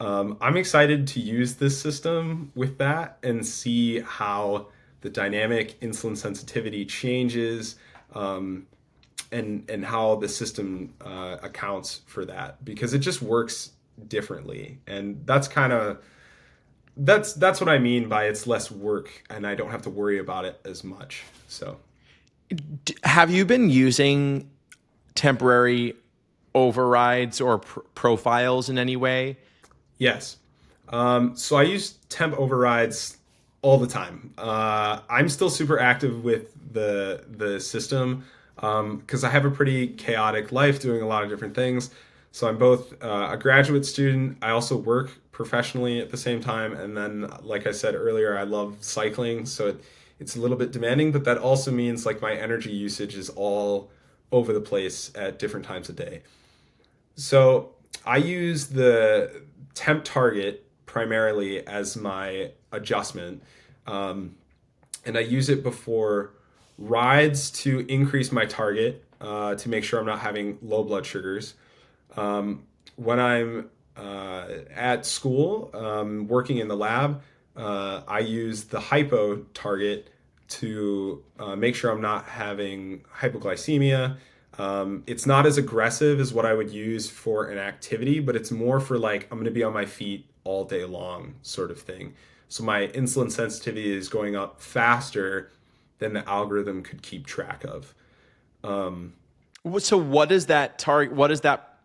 I'm excited to use this system with that and see how the dynamic insulin sensitivity changes, um, and how the system accounts for that because it just works differently, and that's what I mean by it's less work and I don't have to worry about it as much. So
Have you been using temporary overrides or profiles in any way?
yes. So I use temp overrides all the time. I'm still super active with the system because I have a pretty chaotic life doing a lot of different things. So I'm both a graduate student. I also work professionally at the same time, and then, like I said earlier, I love cycling. So it's a little bit demanding, but that also means like my energy usage is all over the place at different times of day. So I use the temp target primarily as my adjustment. Um, and I use it before rides to increase my target to make sure I'm not having low blood sugars. When I'm at school, working in the lab, I use the hypo target to make sure I'm not having hypoglycemia. It's not as aggressive as what I would use for an activity, but it's more for like, I'm going to be on my feet all day long sort of thing. So my insulin sensitivity is going up faster than the algorithm could keep track of.
So what does that target? What does that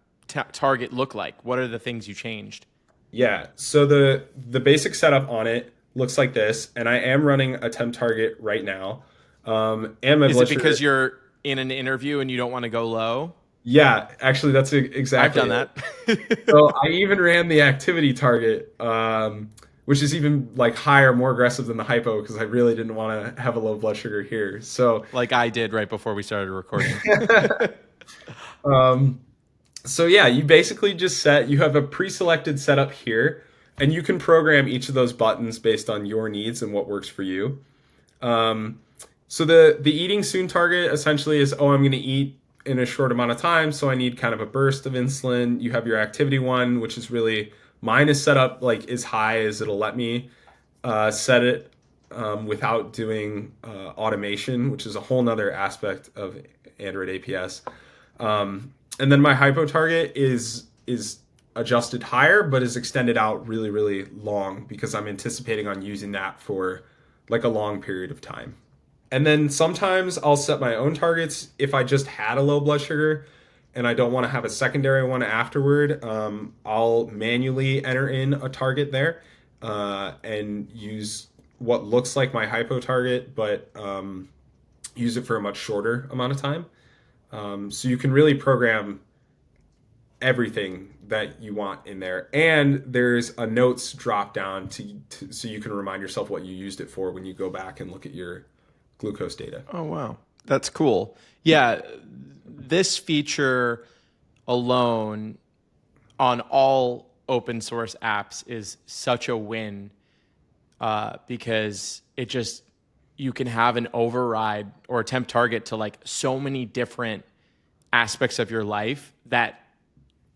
target look like? What are the things you changed?
Yeah, so the basic setup on it looks like this, and I am running a temp target right now, and my
Is it
blood
because
sugar.
you're in an interview and you don't want to go low?
Yeah, actually, that's
I've
exactly
done
it.
that.
So I even ran the activity target, which is even like higher, more aggressive than the hypo because I really didn't want to have a low blood sugar here. So,
Like I did right before we started recording.
um, so yeah, you basically just you have a pre-selected setup here, and you can program each of those buttons based on your needs and what works for you. Um, so the eating soon target essentially is, oh, I'm going to eat in a short amount of time, so I need kind of a burst of insulin. You have your activity one, which is really mine is set up like as high as it'll let me set it without doing automation, which is a whole nother aspect of Android APS. And then my hypo target is adjusted higher, but is extended out really, really long because I'm anticipating on using that for like a long period of time. And then sometimes I'll set my own targets if I just had a low blood sugar and I don't want to have a secondary one afterward. I'll manually enter in a target there and use what looks like my hypo target, but use it for a much shorter amount of time. So you can really program everything that you want in there. And there's a notes drop down so you can remind yourself what you used it for when you go back and look at your glucose data.
Oh, wow. That's cool. Yeah. This feature alone on all open source apps is such a win because it just, you can have an override or a temp target to like so many different aspects of your life that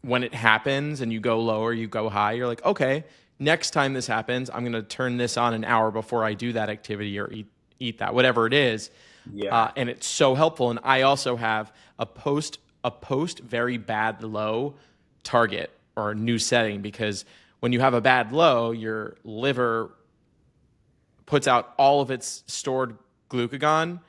when it happens and you go low or you go high, you're like, okay, next time this happens, I'm going to turn this on an hour before I do that activity or eat that, whatever it is.
Yeah.
And it's so helpful. And I also have a post very bad low target or a new setting because when you have a bad low, your liver puts out all of its stored glucagon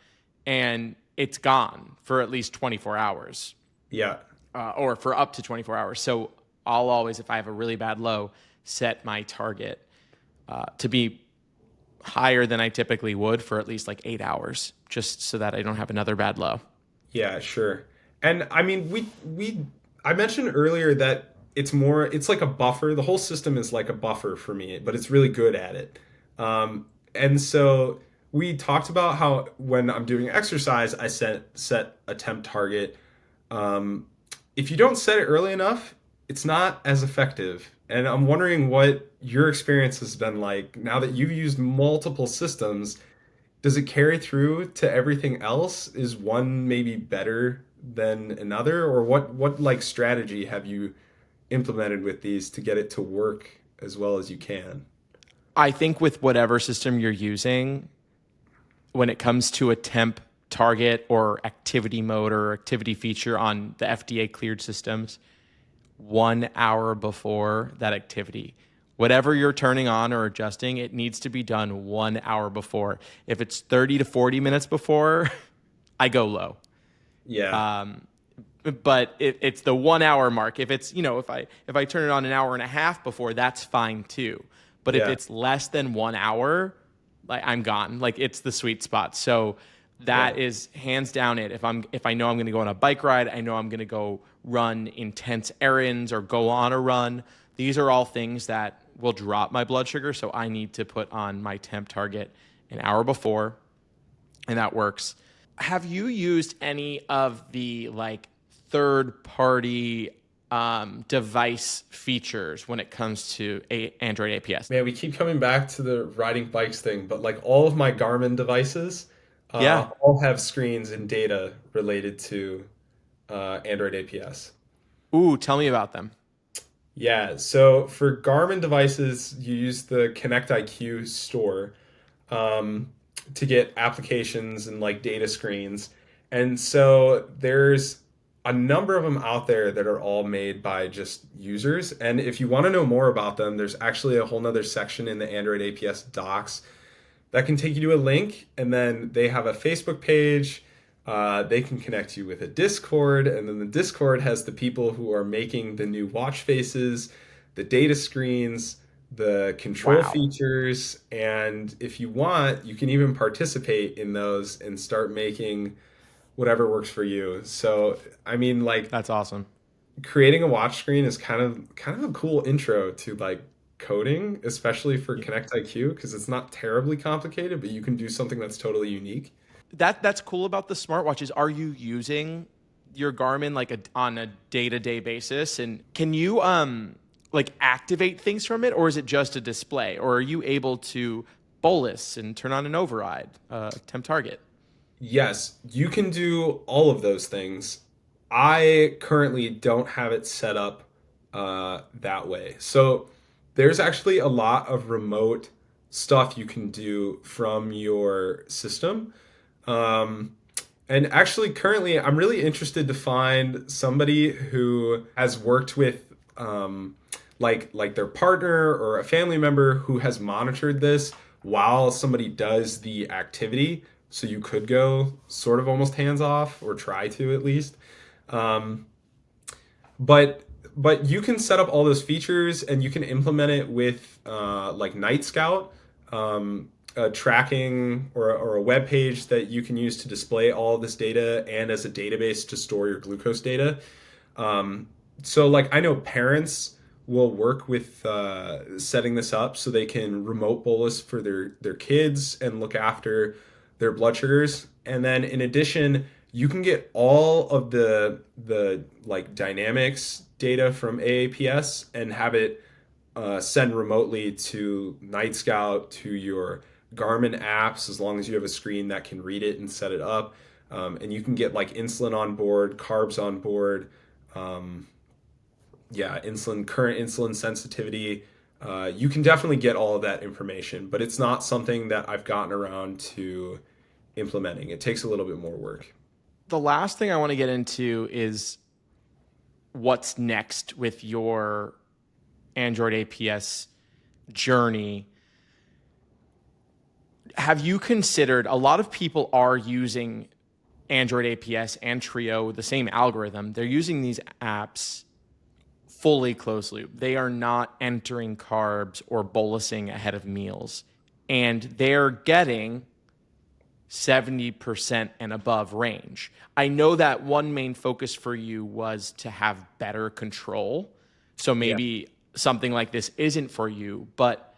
and it's gone for at least 24 hours
Yeah.
or for up to 24 hours. So I'll always, if I have a really bad low, set my target to be higher than I typically would for at least like 8 hours, just so that I don't have another bad low.
Yeah, sure. And I mean, we I mentioned earlier that it's like a buffer. The whole system is like a buffer for me, but it's really good at it. And so we talked about how when I'm doing exercise, I set a temp target. Um, if you don't set it early enough, it's not as effective. And I'm wondering what your experience has been like now that you've used multiple systems. Does it carry through to everything else? Is one maybe better than another, or what like strategy have you implemented with these to get it to work as well as you can?
I think with whatever system you're using, when it comes to a temp target or activity mode or activity feature on the FDA cleared systems, 1 hour before that activity, whatever you're turning on or adjusting, it needs to be done 1 hour before. If it's 30 to 40 minutes before, I go low.
Yeah,
But it's the 1 hour mark. If it's, if I turn it on an hour and a half before, that's fine too. But if
yeah,
it's less than 1 hour, like I'm gone. Like it's the sweet spot. So
yeah,
that is hands down it. If I know I'm going to go on a bike ride, I know I'm going to go run intense errands or go on a run. These are all things that will drop my blood sugar. So I need to put on my temp target an hour before, and that works. Have you used any of the like third party device features when it comes to Android APS?
man, we keep coming back to the riding bikes thing, but like all of my Garmin devices
Yeah.
all have screens and data related to Android APS.
Ooh, tell me about them.
Yeah, so for Garmin devices, you use the Connect IQ store um, to get applications and like data screens. And so there's a number of them out there that are all made by just users. And if you want to know more about them, there's actually a whole nother section in the Android APS docs that can take you to a link. And then they have a Facebook page. They can connect you with a Discord, and then the Discord has the people who are making the new watch faces, the data screens, the control
Wow.
features, and if you want, you can even participate in those and start making whatever works for you. So, I mean, like
That's awesome.
creating a watch screen is kind of a cool intro to like coding, especially for Connect IQ, because it's not terribly complicated, but you can do something that's totally unique.
That's cool about the smartwatches. Are you using your Garmin like on a day-to-day basis, and can you like activate things from it, or is it just a display, or are you able to bolus and turn on an override, temp target?
Yes, you can do all of those things. I currently don't have it set up that way. So there's actually a lot of remote stuff you can do from your system. Um, and actually, currently, I'm really interested to find somebody who has worked with like their partner or a family member who has monitored this while somebody does the activity. So you could go sort of almost hands off or try to at least. Um, but but you can set up all those features and you can implement it with like Night Scout, a tracking or a web page that you can use to display all of this data and as a database to store your glucose data. So like I know parents will work with setting this up so they can remote bolus for their kids and look after their blood sugars. And then in addition, you can get all of the like dynamics data from AAPS and have it send remotely to Night Scout, to your Garmin apps, as long as you have a screen that can read it and set it up. And you can get like insulin on board, carbs on board, um, yeah, current insulin sensitivity. You can definitely get all of that information, but it's not something that I've gotten around to implementing. It takes a little bit more work.
The last thing I want to get into is what's next with your Android APS journey. Have you considered, a lot of people are using Android APS and Trio, the same algorithm. They're using these apps fully closed loop. They are not entering carbs or bolusing ahead of meals. And they're getting 70% and above range. I know that one main focus for you was to have better control. So
Yeah.
maybe something like this isn't for you, but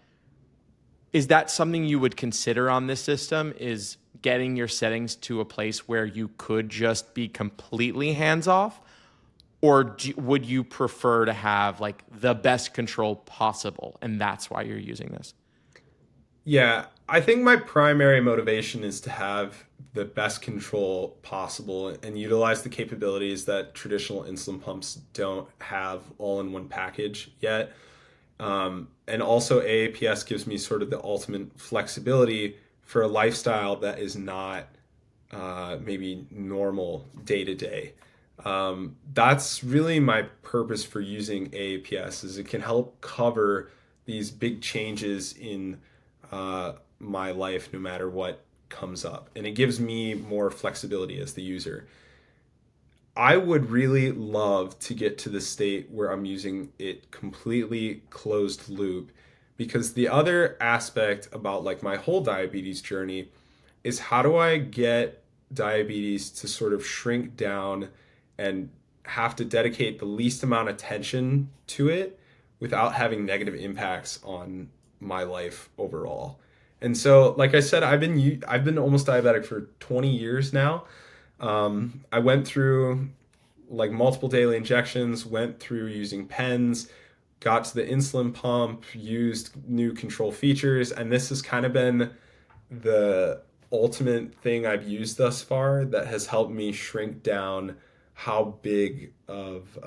is that something you would consider on this system, is getting your settings to a place where you could just be completely hands off? Or would you prefer to have like the best control possible, and that's why you're using this?
Yeah, I think my primary motivation is to have the best control possible and utilize the capabilities that traditional insulin pumps don't have all in one package yet. And also, AAPS gives me sort of the ultimate flexibility for a lifestyle that is not maybe normal day to day. That's really my purpose for using AAPS, is it can help cover these big changes in my life no matter what comes up, and it gives me more flexibility as the user. I would really love to get to the state where I'm using it completely closed loop, because the other aspect about like my whole diabetes journey is how do I get diabetes to sort of shrink down and have to dedicate the least amount of attention to it without having negative impacts on my life overall. And so, like I said, I've been almost diabetic for 20 years now. I went through like multiple daily injections, went through using pens, got to the insulin pump, used new control features, and this has kind of been the ultimate thing I've used thus far that has helped me shrink down how big of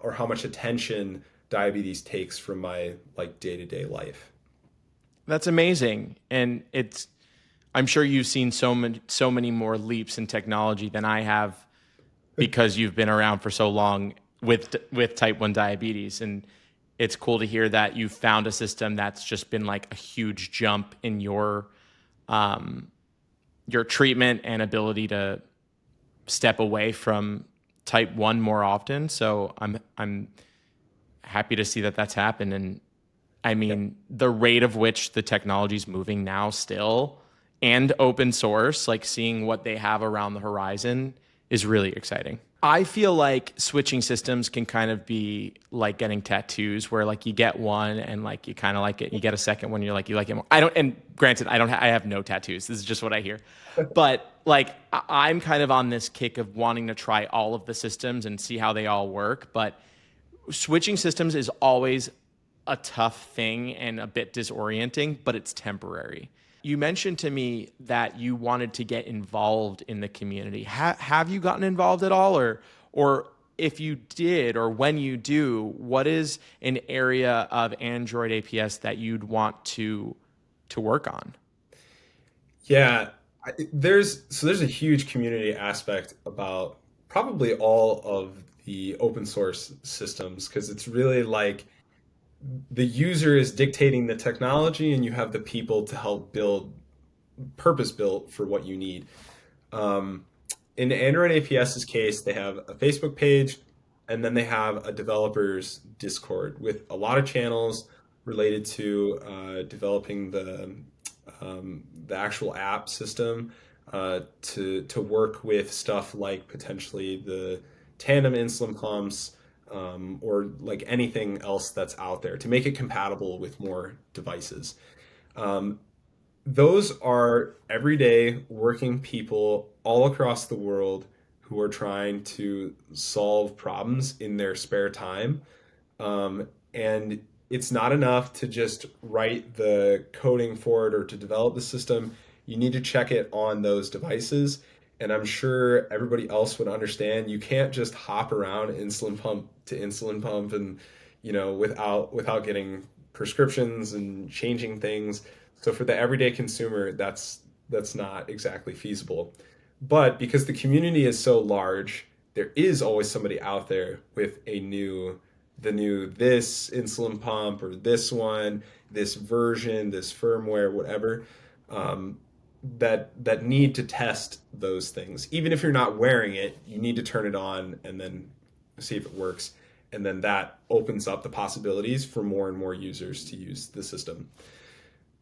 or how much attention diabetes takes from my like day-to-day life.
That's amazing. And I'm sure you've seen so many more leaps in technology than I have, because you've been around for so long with type 1 diabetes. And it's cool to hear that you found a system that's just been like a huge jump in your treatment and ability to step away from type 1 more often. So I'm happy to see that that's happened. And I mean, the rate of which the technology is moving now still, and open source, like seeing what they have around the horizon is really exciting. I feel like switching systems can kind of be like getting tattoos, where like you get one and like you kind of like it, you get a second one, you like it more. I don't, and granted, I have no tattoos. This is just what I hear. But like I'm kind of on this kick of wanting to try all of the systems and see how they all work. But switching systems is always a tough thing and a bit disorienting, but it's temporary. You mentioned to me that you wanted to get involved in the community. Have you gotten involved at all, or if you did, or when you do, what is an area of Android APS that you'd want to work on?
Yeah, there's a huge community aspect about probably all of the open source systems, because it's really like the user is dictating the technology and you have the people to help build purpose built for what you need. Um, in Android APS's case, they have a Facebook page and then they have a developers Discord with a lot of channels related to developing the actual app system, to work with stuff like potentially the Tandem insulin pumps, or like anything else that's out there to make it compatible with more devices. Um, those are everyday working people all across the world who are trying to solve problems in their spare time. And it's not enough to just write the coding for it or to develop the system. You need to check it on those devices. And I'm sure everybody else would understand you can't just hop around insulin pump to insulin pump and without getting prescriptions and changing things. So for the everyday consumer, that's not exactly feasible. But because the community is so large, there is always somebody out there with the new this insulin pump or this one, this version, this firmware, whatever, that need to test those things. Even if you're not wearing it, you need to turn it on and then see if it works. And then that opens up the possibilities for more and more users to use the system.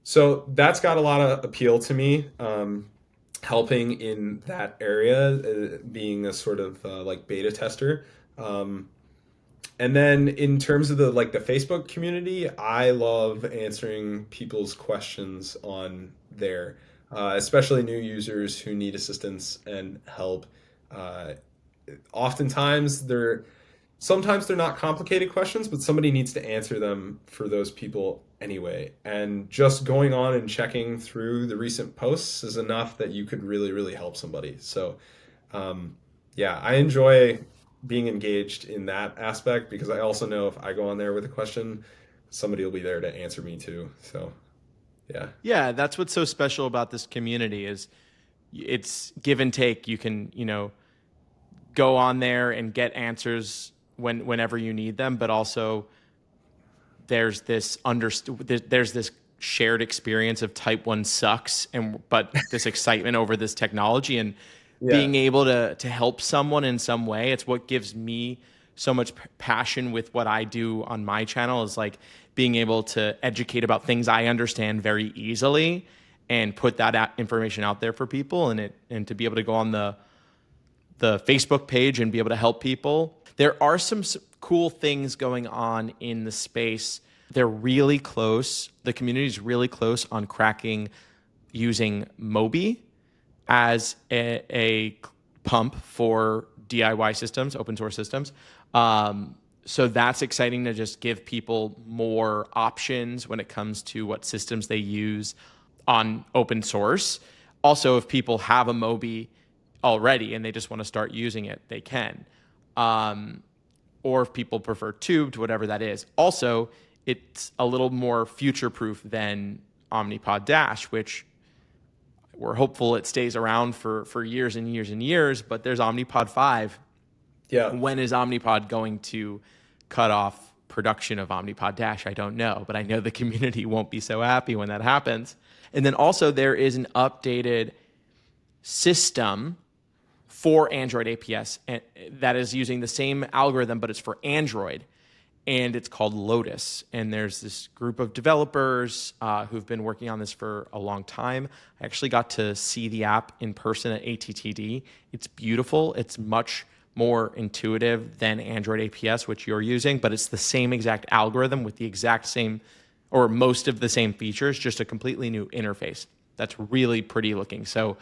So that's got a lot of appeal to me. Helping in that area, being a sort of like beta tester. And then in terms of the Facebook community, I love answering people's questions on there, especially new users who need assistance and help. Uh, Oftentimes sometimes they're not complicated questions, but somebody needs to answer them for those people anyway. And just going on and checking through the recent posts is enough that you could really, really help somebody. So, yeah, I enjoy being engaged in that aspect because I also know if I go on there with a question, somebody will be there to answer me too. So, yeah.
Yeah, that's what's so special about this community is it's give and take. You can, go on there and get answers whenever you need them, but also there's this there's this shared experience of type 1 sucks, but this excitement over this technology and
Yeah.
being able to help someone in some way. It's what gives me so much passion with what I do on my channel, is like being able to educate about things I understand very easily and put that information out there for people, and to be able to go on the Facebook page and be able to help people. There are some cool things going on in the space. They're really close. The community is really close on cracking using Mobi as a pump for DIY systems, open source systems. So that's exciting to just give people more options when it comes to what systems they use on open source. Also, if people have a Mobi already and they just want to start using it, they can. Or if people prefer tubed, whatever that is. Also, it's a little more future-proof than Omnipod Dash, which we're hopeful it stays around for years and years and years, but there's Omnipod 5.
Yeah.
When is Omnipod going to cut off production of Omnipod Dash? I don't know, but I know the community won't be so happy when that happens. And then also there is an updated system for Android APS, and that is using the same algorithm, but it's for Android, and it's called Lotus. And there's this group of developers who've been working on this for a long time. I actually got to see the app in person at ATTD. It's beautiful. It's much more intuitive than Android APS, which you're using, but it's the same exact algorithm with the exact same, or most of the same features, just a completely new interface. That's really pretty looking. So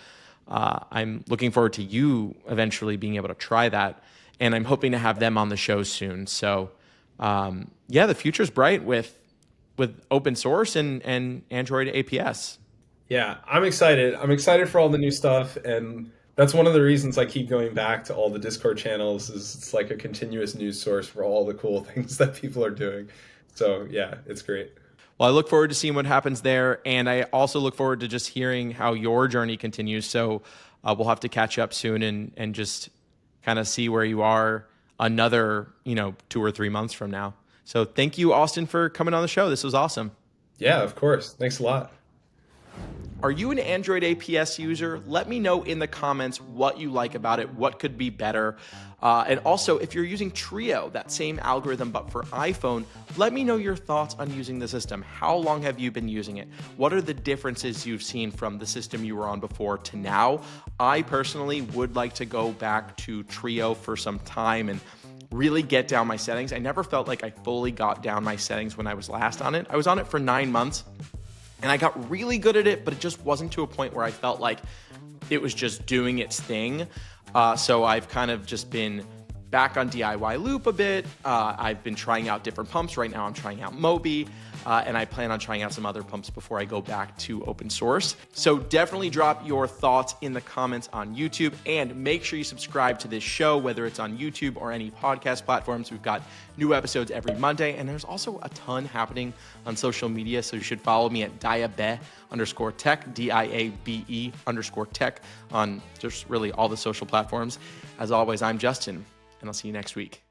I'm looking forward to you eventually being able to try that, and I'm hoping to have them on the show soon. So the future's bright with open source and Android APS.
Yeah, I'm excited. I'm excited for all the new stuff, and that's one of the reasons I keep going back to all the Discord channels. Is it's like a continuous news source for all the cool things that people are doing. So yeah, it's great.
Well, I look forward to seeing what happens there, and I also look forward to just hearing how your journey continues. So we'll have to catch up soon and just kind of see where you are another 2 or 3 months from now. So thank you, Austin, for coming on the show. This was awesome.
Yeah, of course. Thanks a lot.
Are you an Android APS user? Let me know in the comments what you like about it, what could be better. And also, if you're using Trio, that same algorithm, but for iPhone, let me know your thoughts on using the system. How long have you been using it? What are the differences you've seen from the system you were on before to now? I personally would like to go back to Trio for some time and really get down my settings. I never felt like I fully got down my settings when I was last on it. I was on it for 9 months. And I got really good at it, but it just wasn't to a point where I felt like it was just doing its thing. So I've kind of just been back on DIY Loop a bit. I've been trying out different pumps. Right now I'm trying out Mobi, and I plan on trying out some other pumps before I go back to open source. So definitely drop your thoughts in the comments on YouTube, and make sure you subscribe to this show, whether it's on YouTube or any podcast platforms. We've got new episodes every Monday, and there's also a ton happening on social media. So you should follow me at diabe_tech, DIABE_tech on just really all the social platforms. As always, I'm Justin, and I'll see you next week.